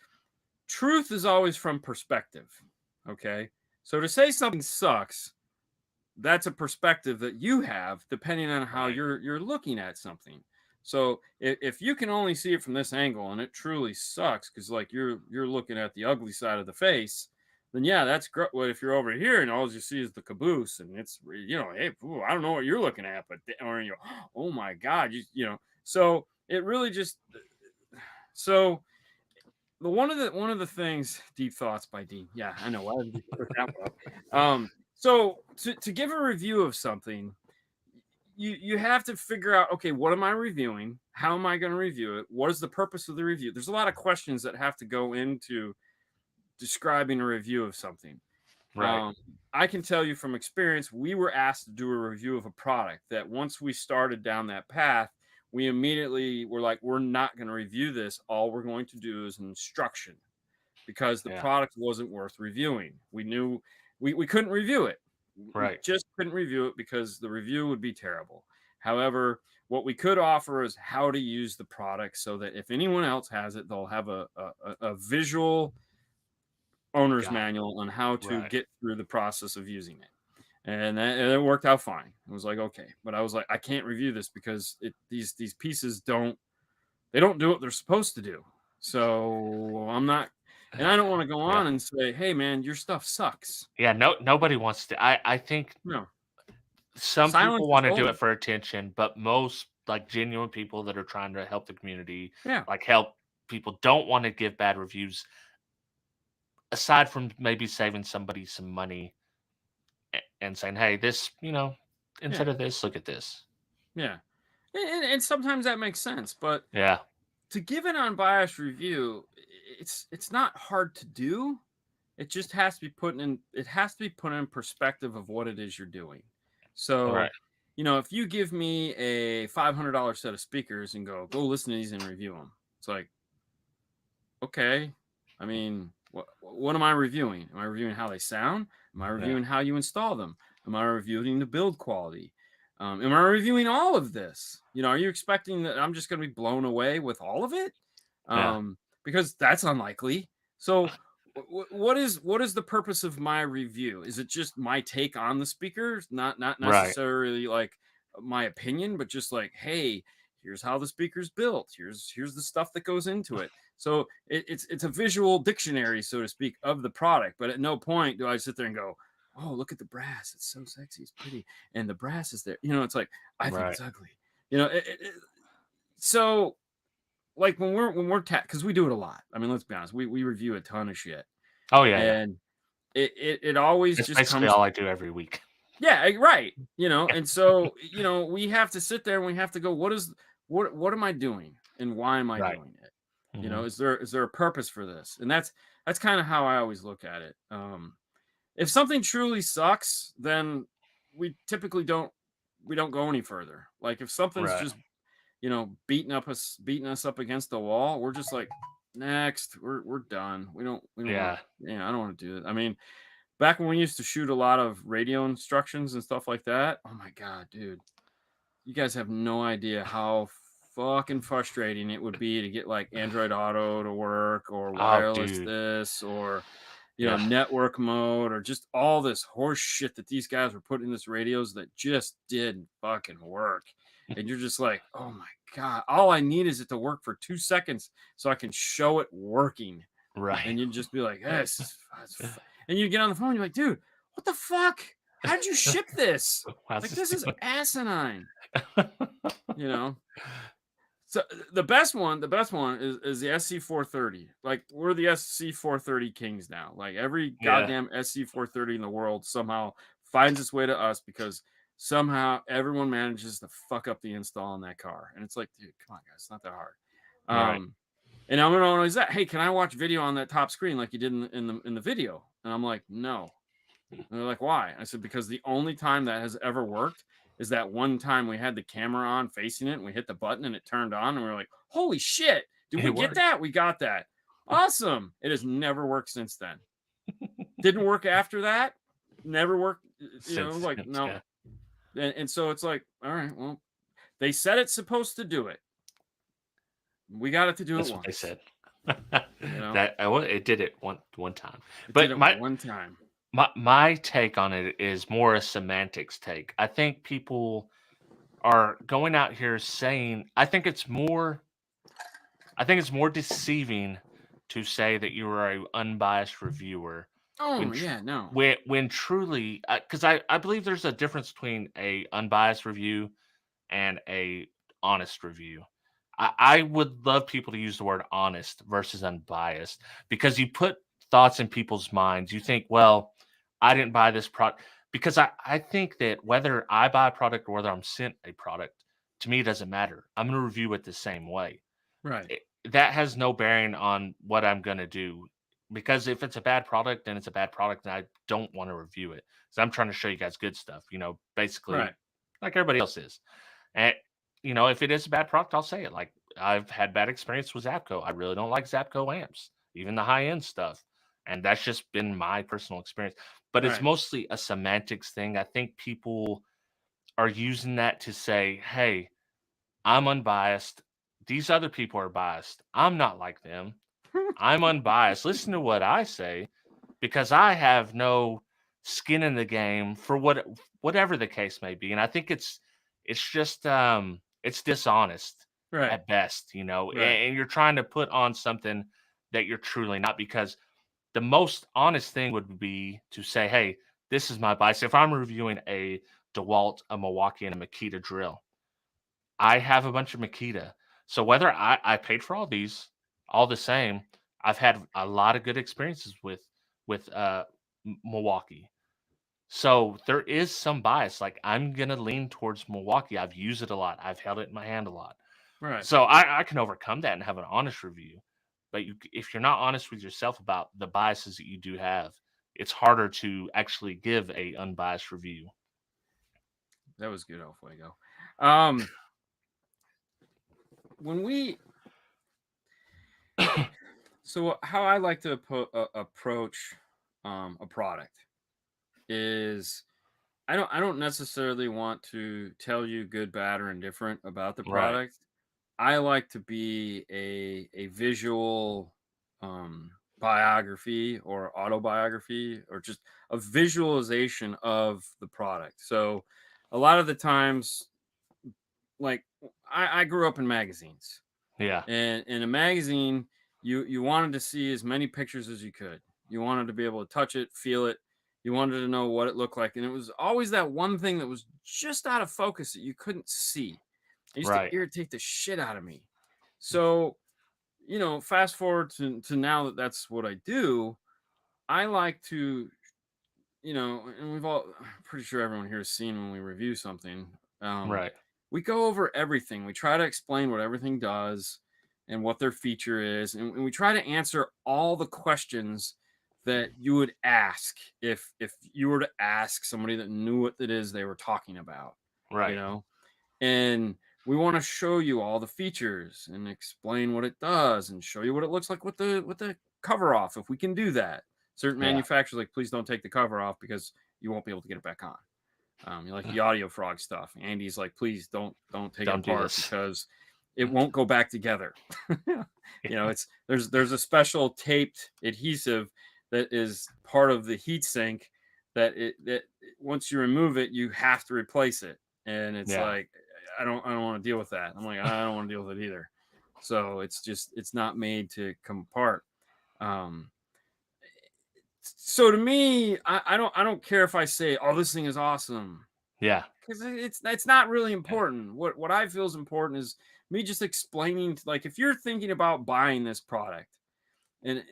truth is always from perspective. Okay. So to say something sucks, that's a perspective that you have depending on how you're looking at something. So if you can only see it from this angle and it truly sucks because like you're looking at the ugly side of the face, then yeah, that's great. Well, if you're over here and all you see is the caboose and it's, hey, I don't know what you're looking at, but, or, oh my God, so it really just, so one of the things, Deep Thoughts by Dean. Yeah, I know. Why did you put that one up? So to give a review of something, you have to figure out, okay, what am I reviewing? How am I going to review it? What is the purpose of the review? There's a lot of questions that have to go into describing a review of something. Right. I can tell you from experience, we were asked to do a review of a product that once we started down that path, we immediately were like, we're not going to review this. All we're going to do is an instruction because the product wasn't worth reviewing. We knew we couldn't review it. Right. We just couldn't review it because the review would be terrible. However, what we could offer is how to use the product so that if anyone else has it, they'll have a visual owner's manual on how to get through the process of using it. And it worked out fine. It was like, okay, but I was like, I can't review this because these pieces don't do what they're supposed to do. So I'm not, and I don't want to go on and say, hey man, your stuff sucks. Yeah. Nobody wants to, I think some people want to do it for attention, but most like genuine people that are trying to help the community, like help people, don't want to give bad reviews. Aside from maybe saving somebody some money and saying, hey, this, instead of this, look at this. Yeah. And sometimes that makes sense. But to give an unbiased review, it's not hard to do. It just has to be put in perspective of what it is you're doing. So, if you give me a $500 set of speakers and go listen to these and review them, it's like, okay, I mean, what am I reviewing? Am I reviewing how they sound? Am I reviewing how you install them? Am I reviewing the build quality? Am I reviewing all of this? You know, are you expecting that I'm just going to be blown away with all of it? Yeah. Because that's unlikely. So what is the purpose of my review? Is it just my take on the speakers? Not Right. necessarily like my opinion, but just like, hey, here's how the speaker's built. Here's the stuff that goes into it. So it's a visual dictionary, so to speak, of the product. But at no point do I sit there and go, oh, look at the brass. It's so sexy. It's pretty. And the brass is there. You know, it's like, I think Right. it's ugly. You know, so like when we're because we do it a lot. I mean, let's be honest. We review a ton of shit. Oh yeah. And it always It's just basically comes. all I do every week. Yeah, right. You know, and so, you know, we have to sit there and we have to go, what am I doing and why am I Right. doing it? You know, is there a purpose for this? And that's kind of how I always look at it. If something truly sucks, then we typically don't go any further. Like if something's Right. just, you know, beating us up against the wall, we're just like, next, we're done. We don't Yeah. I don't want to do it. I mean, back when we used to shoot a lot of radio instructions and stuff like that, oh my god, dude, you guys have no idea how fucking frustrating it would be to get like Android Auto to work or Oh, wireless dude. this or, you know, Yeah. network mode or just all this horse shit that these guys were putting in this radios that just didn't fucking work. And you're just like, oh my god, all I need is it to work for 2 seconds so I can show it working. Right. And you'd just be like, yes. And you get on the phone, you're like, dude, what the fuck? How'd you ship this? How's Like, this this is doing? asinine. You know? So the best one is the SC430. Like, we're the SC430 kings now. Like, every Yeah. goddamn SC430 in the world somehow finds its way to us because somehow everyone manages to fuck up the install on that car. And it's like, dude, come on, guys, it's not that hard. Right. And I'm gonna always that, hey, can I watch video on that top screen like you did in the video? And I'm like, no. And they're like, why? I said, because the only time that has ever worked is that one time we had the camera on facing it and we hit the button and it turned on and we were like, holy shit, did we It get worked. that? We got that. Awesome. It has never worked since then. Didn't work after that. Never worked. You know, like, no. Yeah. And so it's like, all right, well, they said it's supposed to do it. We got it to do That's it what once. they said. You know? It did it one time. It But did it one time. my take on it is more a semantics take. I think people are going out here saying I think it's more deceiving to say that you are an unbiased reviewer. Oh, yeah, no. When truly, because I believe there's a difference between a unbiased review and a honest review. I would love people to use the word honest versus unbiased because you put thoughts in people's minds. You think, well, I didn't buy this product because I think that whether I buy a product or whether I'm sent a product, to me, it doesn't matter. I'm going to review it the same way. Right. That has no bearing on what I'm going to do because if it's a bad product, then it's a bad product and I don't want to review it. So I'm trying to show you guys good stuff, you know, basically Right. like everybody else is. And, you know, if it is a bad product, I'll say it. Like I've had bad experience with Zapco. I really don't like Zapco amps, even the high end stuff. And that's just been my personal experience. But it's Right. mostly a semantics thing. I think people are using that to say, hey, I'm unbiased. These other people are biased. I'm not like them. I'm unbiased. Listen to what I say because I have no skin in the game for whatever the case may be. And I think it's just it's dishonest Right. at best, you know, Right. and you're trying to put on something that you're truly not because the most honest thing would be to say, hey, this is my bias. If I'm reviewing a DeWalt, a Milwaukee, and a Makita drill, I have a bunch of Makita. So whether I paid for all these, all the same, I've had a lot of good experiences with Milwaukee. So there is some bias. Like I'm gonna lean towards Milwaukee. I've used it a lot. I've held it in my hand a lot. Right. So I can overcome that and have an honest review. But if you're not honest with yourself about the biases that you do have, it's harder to actually give a unbiased review. That was good, Fuego. When we so how I like to approach a product is I don't necessarily want to tell you good, bad, or indifferent about the Right. product. I like to be a visual biography or autobiography or just a visualization of the product. So a lot of the times, like I grew up in magazines, Yeah. and in a magazine, you wanted to see as many pictures as you could. You wanted to be able to touch it, feel it. You wanted to know what it looked like, and it was always that one thing that was just out of focus that you couldn't see. It used to Right. irritate the shit out of me. So, fast forward to now that that's what I do. I like to, and I'm pretty sure everyone here has seen when we review something. Um, Right. we go over everything. We try to explain what everything does and what their feature is, and we try to answer all the questions that you would ask if you were to ask somebody that knew what it is they were talking about, you Right. know. And we want to show you all the features and explain what it does and show you what it looks like with the cover off if we can do that. Certain Yeah. manufacturers like, please don't take the cover off because you won't be able to get it back on. Like the audio frog stuff. Andy's like, please don't take it Don't do apart this. because it won't go back together. It's there's a special taped adhesive that is part of the heat sink that once you remove it, you have to replace it. And it's Yeah. like, I don't want to deal with that. I'm like, I don't want to deal with it either. So it's not made to come apart. Um, so to me, I don't care if I say, oh, this thing is awesome, Yeah. because it's not really important. What I feel is important is me just explaining, like, if you're thinking about buying this product, and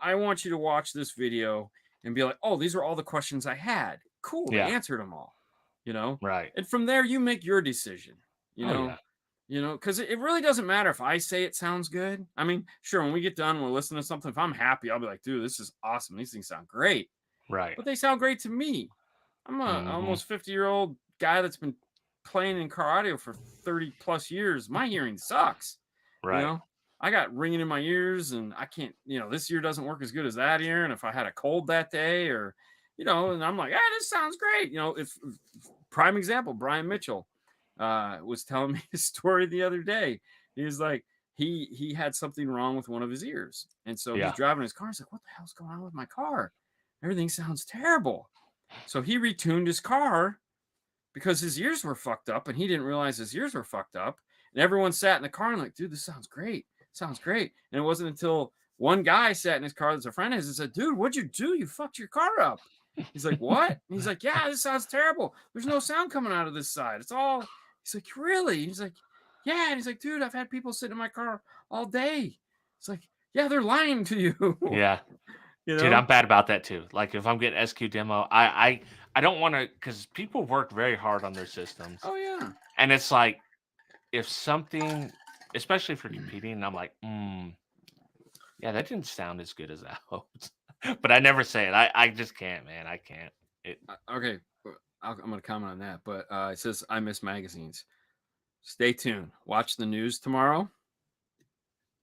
I want you to watch this video and be like, oh, these are all the questions I had. Cool, they Yeah. answered them all, you know. Right. And from there, you make your decision, you Oh know. yeah. Because it really doesn't matter if I say it sounds good. I mean, sure, when we get done, we're listening to something. If I'm happy, I'll be like, dude, this is awesome. These things sound great. Right. But they sound great to me. I'm a Hmm. almost 50-year-old guy that's been playing in car audio for 30 plus years. My hearing sucks. You Right. know, I got ringing in my ears, and I can't, this ear doesn't work as good as that ear. And if I had a cold that day, or, and I'm like, this sounds great. If prime example, Brian Mitchell was telling me a story the other day. He was like, he had something wrong with one of his ears. And so he's Yeah. driving his car. He's like, what the hell's going on with my car? Everything sounds terrible. So he retuned his car because his ears were fucked up, and he didn't realize his ears were fucked up. And everyone sat in the car and like, dude, this sounds great. Sounds great. And it wasn't until one guy sat in his car that's a friend of his and said, dude, what'd you do? You fucked your car up. He's like, what? And he's like, yeah, this sounds terrible. There's no sound coming out of this side. It's all, he's like, really? He's like, yeah. And he's like, dude, I've had people sit in my car all day. It's like, yeah, they're lying to you. Yeah. you Dude, know? I'm bad about that too. Like if I'm getting SQ demo, I don't want to, because people work very hard on their systems, Oh, yeah. and it's like if something, especially if you're competing, and I'm like, yeah, that didn't sound as good as I hoped. But I never say it. I just can't, man. I can't. It. Okay. I'm going to comment on that. But it says, I miss magazines. Stay tuned. Watch the news tomorrow.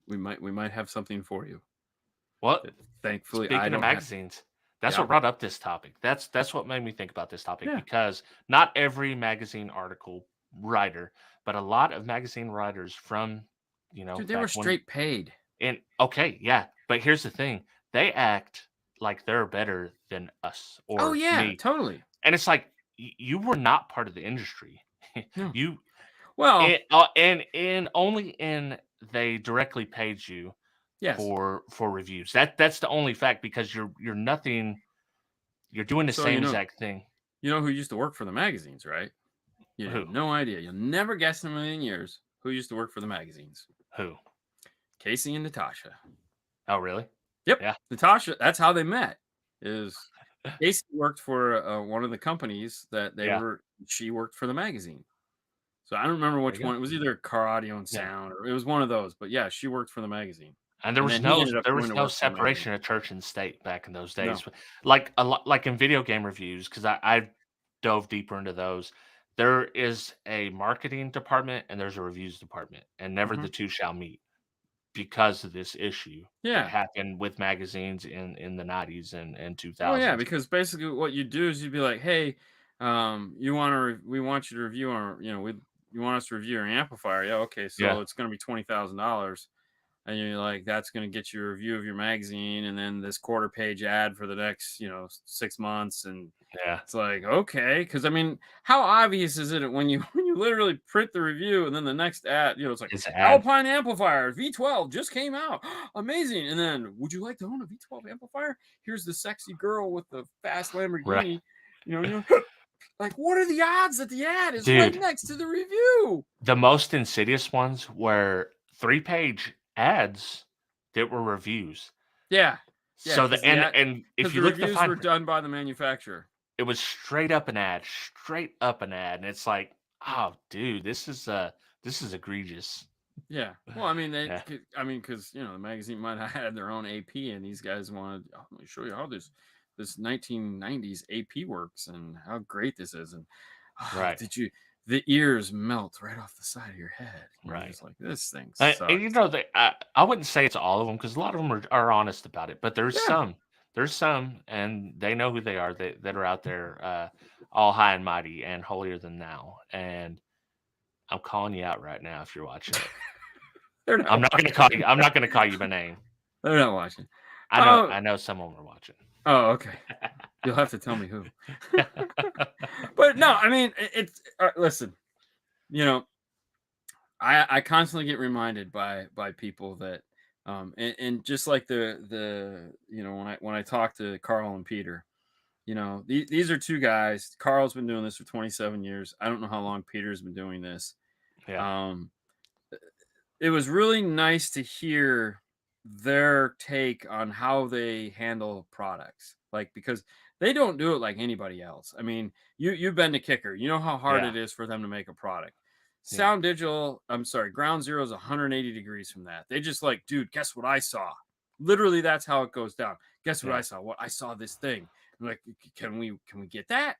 We might have something for you. Well, Thankfully, I speaking of don't have. magazines, that's Yeah. what brought up this topic. That's what made me think about this topic, Yeah. because not every magazine article writer, but a lot of magazine writers from, Dude, they were back when. straight paid. And okay, yeah, but here's the thing: they act like they're better than us Oh, or yeah, me, totally. and it's like you were not part of the industry. No. You Well, and only in they directly paid you yes. for reviews. That's the only fact, because you're nothing. You're doing the So, same exact thing. You know who used to work for the magazines, right? You Who? have no idea. You'll never guess in a million years who used to work for the magazines. Who? Casey and Natasha. Oh, really? Yep. Yeah. Natasha, that's how they met. Is Casey worked for one of the companies that she worked for the magazine. So I don't remember which one. It was either Car Audio and Sound, or it was one of those. But yeah, she worked for the magazine. And there was then he ended up there going was to no work for the magazine. separation of church and state back in those days. No. Like a lot, like in video game reviews, because I dove deeper into those. There is a marketing department and there's a reviews department, and never the two shall meet because of this issue that Yeah. happened with magazines in the 90s and 2000s. Oh yeah, because basically what you do is you'd be like, hey, we want you to review our, you want us to review our amplifier. Yeah, okay, so Yeah. it's going to be $20,000. And you're like, that's going to get you a review of your magazine, and then this quarter page ad for the next 6 months. And Yeah. it's like, okay, because I mean, how obvious is it when you when you literally print the review and then the next ad, it's like It's an ad. Alpine amplifier V12 just came out, amazing. And then, would you like to own a V12 amplifier? Here's the sexy girl with the fast Right. Lamborghini. Like, what are the odds that the ad is right Dude, next to the review? the most insidious ones were 3-page ads that were reviews. Yeah, So because and if the you look at the reviews fine were print, done by the manufacturer. it was straight up an ad, and it's like, oh, dude, this is egregious. Yeah. Well, I mean, Yeah. because the magazine might have had their own AP, and these guys wanted, oh, let me show you how this 1990s AP works and how great this is. And Right. the ears melt right off the side of your head. Right. It's like, this thing And sucks. I wouldn't say it's all of them because a lot of them are honest about it, but Yeah. there's some, and they know who they are that are out there, all high and mighty and holier than thou. And I'm calling you out right now if you're watching it. They're not I'm not going to call you. I'm not going to call you by name. They're not watching. I know some of them are watching. Oh, okay. You'll have to tell me who. But no, I mean, it's listen, I constantly get reminded by people that and just like the when I talk to Carl and Peter, these are two guys. Carl's been doing this for 27 years. I don't know how long Peter's been doing this. Yeah. It was really nice to hear their take on how they handle products, like, because they don't do it like anybody else. I mean, you've been to Kicker, you know how hard Yeah. it is for them to make a product. Yeah. Sound Digital, I'm sorry, Ground Zero is 180 degrees from that. They just like, dude, guess what I saw? Literally, that's how it goes down. Guess what Yeah. I saw? What I saw this thing. I'm like, can we get that?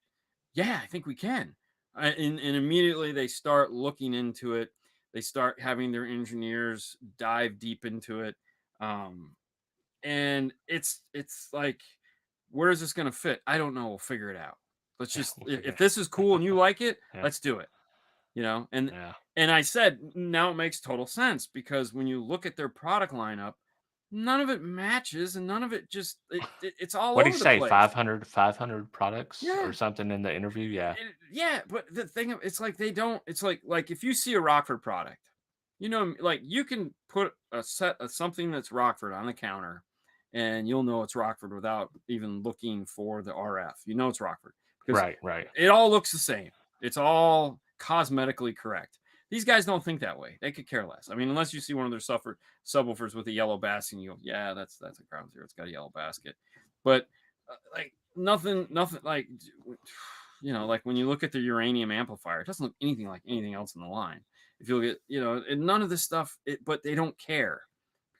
Yeah, I think we can. And immediately they start looking into it. They start having their engineers dive deep into it. And it's like, where is this going to fit? I don't know. We'll figure it out. Let's just, if this is cool and you like it, Yeah. let's do it. And Yeah. and I said, now it makes total sense, because when you look at their product lineup, none of it matches, and none of it just it's all What do over you the say? place. 500 products Yeah. or something in the interview? Yeah. Yeah, but the thing, it's like they don't. It's like if you see a Rockford product, like, you can put a set of something that's Rockford on the counter, and you'll know it's Rockford without even looking for the RF. You know it's Rockford because Right. it all looks the same. It's all cosmetically correct. These guys don't think that way. They could care less. I mean, unless you see one of their subwoofers with a yellow basket, and you go, yeah, that's a Ground Zero. It's got a yellow basket. But like, nothing like, like when you look at the uranium amplifier, it doesn't look anything like anything else in the line. If you look at, and none of this stuff, but they don't care,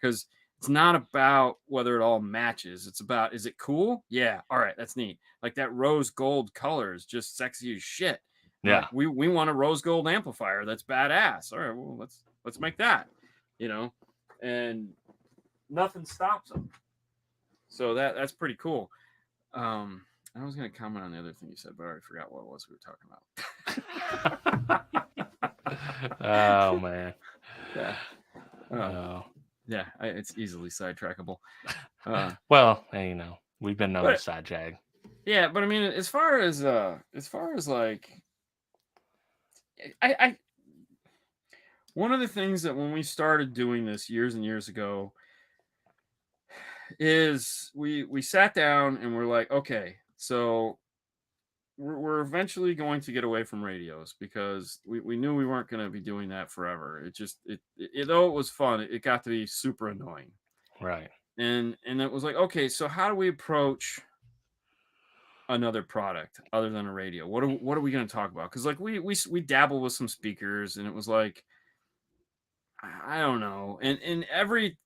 because it's not about whether it all matches. It's about, is it cool? Yeah. All right. That's neat. Like, that rose gold color is just sexy as shit. Yeah. Like, we want a rose gold amplifier that's badass. All right, well, let's make that, and nothing stops them. So that's pretty cool. I was going to comment on the other thing you said, but I already forgot what it was we were talking about. Oh man. Yeah. Oh. Yeah, it's easily sidetrackable. Well, we've been known to sidejag. Yeah, but I mean, as far as like, I one of the things that when we started doing this years and years ago is we sat down and we're like, okay, so we're eventually going to get away from radios, because we knew we weren't going to be doing that forever. It just, though it was fun, it got to be super annoying. Right. And it was like, okay, so how do we approach another product other than a radio? What are we going to talk about? Because like we dabble with some speakers, and it was like, I don't know. And every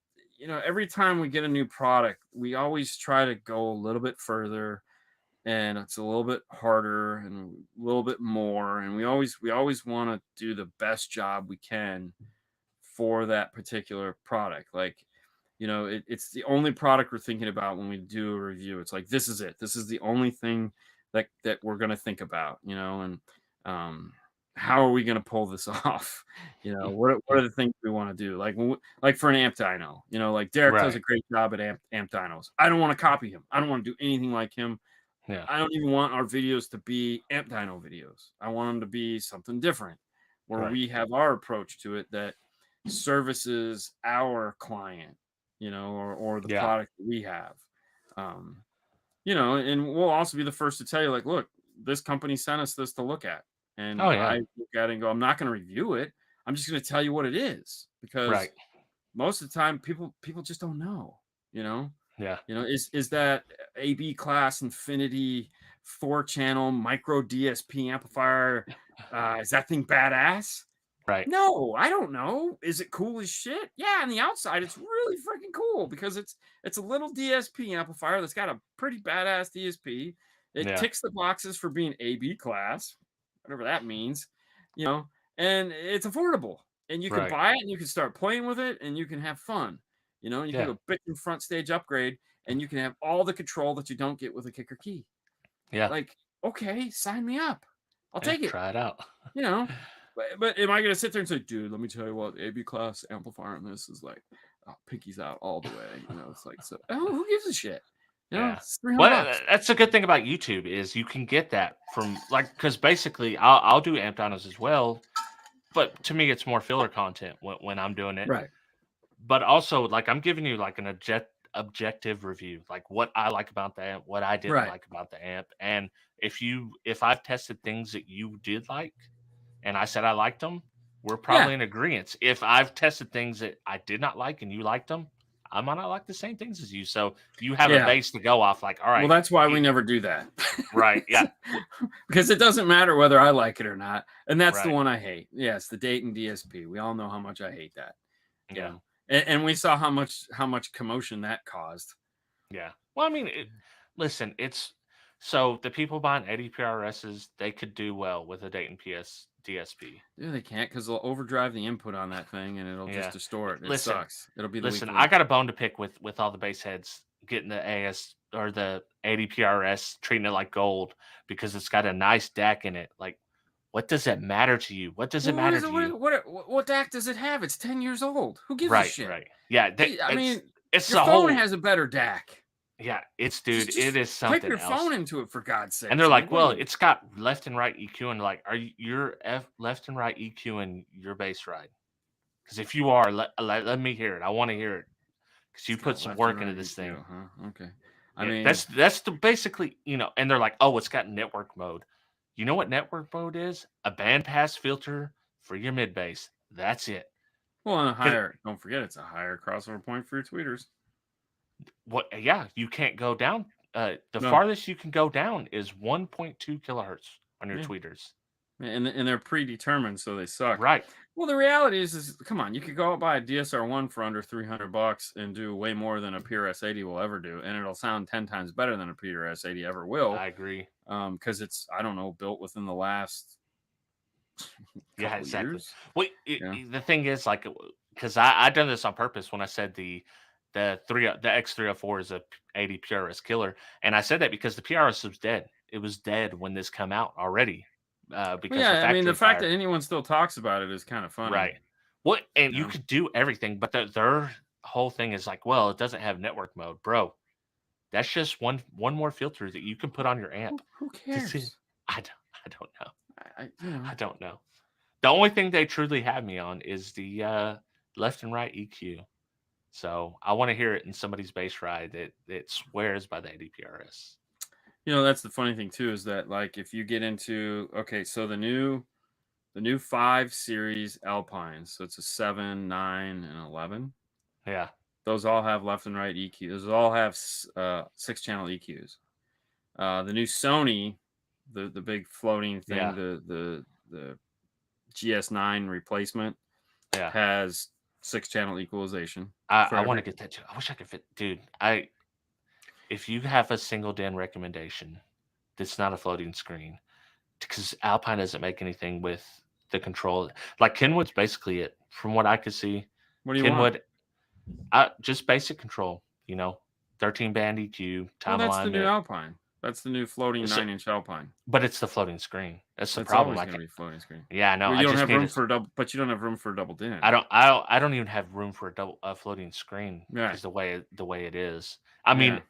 time we get a new product, we always try to go a little bit further, and it's a little bit harder and a little bit more, and we always want to do the best job we can for that particular product. Like, it's the only product we're thinking about when we do a review. It's like, this is it. This is the only thing that we're going to think about, you know, and how are we going to pull this off? You know, what are the things we want to do? Like like for an amp dyno, you know, like Derek does a Right. great job at amp dynos. I don't want to copy him. I don't want to do anything like him. Yeah. I don't even want our videos to be amp dyno videos. I want them to be something different, where Right. we have our approach to it that services our client, you know, or the Yeah. product that we have. You know, and we'll also be the first to tell you, like, look, this company sent us this to look at. And Oh I yeah. look at it and go, I'm not going to review it. I'm just going to tell you what it is, because Right. most of the time people just don't know, you know. Yeah. You know, is that AB class Infinity 4-channel micro DSP amplifier? Is that thing badass? Right. No, I don't know. Is it cool as shit? Yeah, on the outside, it's really freaking cool because it's a little DSP amplifier that's got a pretty badass DSP. It Yeah. ticks the boxes for being AB class, whatever that means, you know, and it's affordable. And you can Right. buy it and you can start playing with it and you can have fun. You know, you can Yeah. go bitchin' front stage upgrade and you can have all the control that you don't get with a kicker key. Yeah. Like, okay, sign me up. I'll Yeah. take it. Try it out. You know, but am I going to sit there and say, dude, let me tell you what, AB class amplifier on this is like, oh, pinkies out all the way. You know, it's like, so who gives a shit? You know, Yeah. it's $300. Well, that's a good thing about YouTube is you can get that from like because basically I'll do amp dynos as well, but to me it's more filler content when I'm doing it. Right. But also like I'm giving you like an objective review, like what I like about the amp, what I didn't Right. like about the amp, and if I've tested things that you did like, and I said I liked them, we're probably in agreement. If I've tested things that I did not like and you liked them, I might not like the same things as you. So you have a base to go off. Like, all right. Well, that's why we never do that. Right. Yeah. Because it doesn't matter whether I like it or not. And that's the Right. one I hate. Yes, the Dayton DSP. We all know how much I hate that. You Yeah. know? And we saw how much commotion that caused. Yeah. Well, I mean, listen, it's so the people buying Eddie PRSs, they could do well with a Dayton DSP. Yeah, they can't because they'll overdrive the input on that thing and it'll Yeah. just distort. It Listen, sucks. It'll be the listen, weak I link. got a bone to pick with all the bass heads getting the AS or the 80 PRS, treating it like gold because it's got a nice DAC in it. Like, what does that matter to you? What does it matter to you? What DAC does it have? It's 10 years old. Who gives a Right, shit? right. Yeah, I mean, it's your a phone whole. has a better DAC. Yeah, it's dude. Just It is something pipe your else. phone into it for God's sake. And they're like, well, it's got left and right EQ, and like, are you left and right EQ in your bass ride? Because if you are, let me hear it. I want to hear it because you put some work into this thing. Huh? Okay. I mean, that's the basically, you know. And they're like, oh, it's got network mode. You know what network mode is? A bandpass filter for your mid bass. That's it. Well, and a higher. Don't forget, it's a higher crossover point for your tweeters. What? Yeah, you can't go down. The farthest you can go down is 1.2 kilohertz on your tweeters. And they're predetermined, so they suck. Right. Well, the reality is come on, you could go out buy a DSR-1 for under $300 and do way more than a PRS-80 will ever do, and it'll sound 10 times better than a PRS-80 ever will. I agree. Because it's, I don't know, built within the last exactly. years. Well, the thing is, like, because I done this on purpose when I said the X304 is a 80 PRS killer, and I said that because the PRS was dead. It was dead when this come out already. Because I mean, the fact that anyone still talks about it is kind of funny, right? What and you could do everything, but their whole thing is like, well, it doesn't have network mode, bro. That's just one more filter that you can put on your amp. Who cares? I don't know. I I don't know. The only thing they truly have me on is the left and right EQ. So I want to hear it in somebody's bass ride that swears by the 80 PRS. You know, that's the funny thing too, is that like if you get into so the new 5 series Alpines, so it's a 7, 9, and 11. Yeah. Those all have left and right EQ. Those all have 6-channel EQs. The new Sony, the big floating thing, the GS9 replacement, has 6-channel equalization. I want to get that too. I wish I could fit, dude. If you have a single DIN recommendation that's not a floating screen, because Alpine doesn't make anything with the control. Like Kenwood's basically it, from what I could see. What do you want? Just basic control, 13 band EQ, time alignment. That's the new Alpine. That's the new floating So- 9-inch Alpine. But it's the floating screen. That's the It's problem. always I going to can't, be floating screen. yeah, no, Well, I you don't just have need room to, for a double, but you don't have room for a double din. I don't even have room for a floating screen Right. because the way it is. I mean,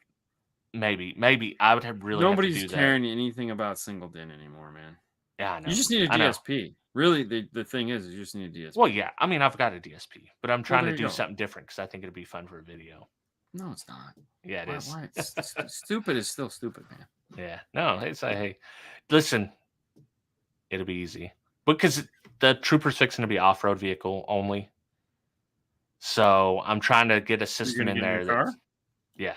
Yeah. maybe I would have really Nobody's have to do caring anything about single din anymore, man. that. Yeah, I know. You just need a I know. DSP. Really, the thing is you just need a DSP. Well, yeah. I mean, I've got a DSP, but I'm trying there to you do go. something different because I think it'd be fun for a video. No, it's not. Yeah, it is. Why? Stupid is still stupid, man. Yeah. No, it's like, hey, listen, it'll be easy because the Trooper's fixing to be off-road vehicle only. So I'm trying to get a system in there. Car? Yeah.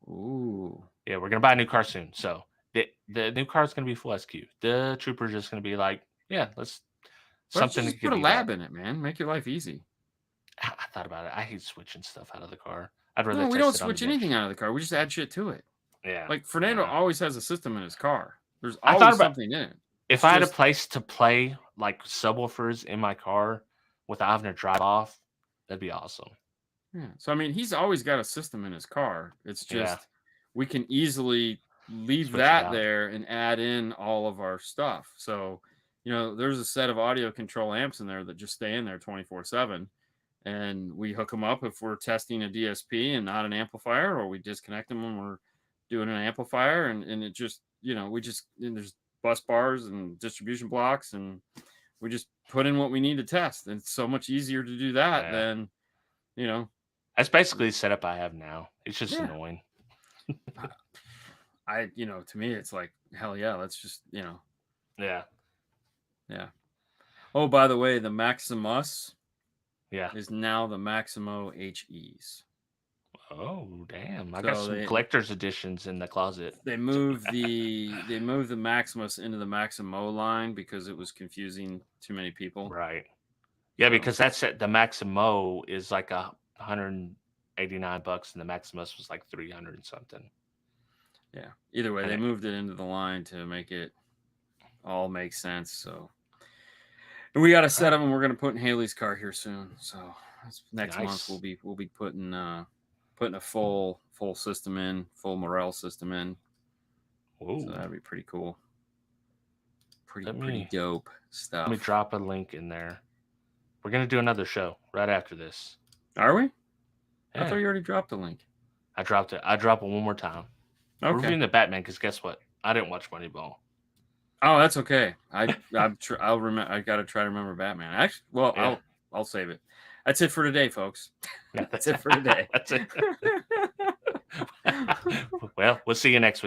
Ooh. Yeah, we're gonna buy a new car soon. So the new car is gonna be full SQ. The Trooper's just gonna be like, yeah, let's something Just to put a get lab that. in it, man. Make your life easy. I thought about it. I hate switching stuff out of the car. I'd rather No, we test don't it on the switch anything out of the car. We just add shit to it. Yeah. Like Fernando Yeah. always has a system in his car. There's I thought always about- something in it. If I had a place to play like subwoofers in my car without having to drive off, that'd be awesome. Yeah. So I mean, he's always got a system in his car. It's just we can easily leave Switch it that out. there and add in all of our stuff. So, there's a set of audio control amps in there that just stay in there 24/7, and we hook them up if we're testing a DSP and not an amplifier, or we disconnect them when we're doing an amplifier, and it just and there's bus bars and distribution blocks, and we just put in what we need to test. And it's so much easier to do that than That's basically the setup I have now. It's just annoying. To me it's like, hell yeah, let's just Yeah. Oh, by the way, the Maximus Yeah. is now the Maximo HEs. Oh, damn. I got So some collector's editions in the closet. They moved the Maximus into the Maximo line because it was confusing too many people. Right. Yeah, because that's it. The Maximo is like $189 and the Maximus was like 300 and something. Yeah. Either way, they moved it into the line to make it all make sense. So, and we got a set of them we're going to put in Haley's car here soon. So next month we'll be putting a full system in, full Morel system in. Ooh. So that'd be pretty cool. Pretty dope stuff. Let me drop a link in there. We're gonna do another show right after this. Are we? Yeah. I thought you already dropped the link. I dropped it. I drop it one more time. Okay. We're reviewing the Batman because guess what? I didn't watch Moneyball. Oh, that's okay. I'll remember. I gotta try to remember Batman. Actually, well, I'll save it. That's it for today, folks. That's it for today. That's it. Well, we'll see you next week.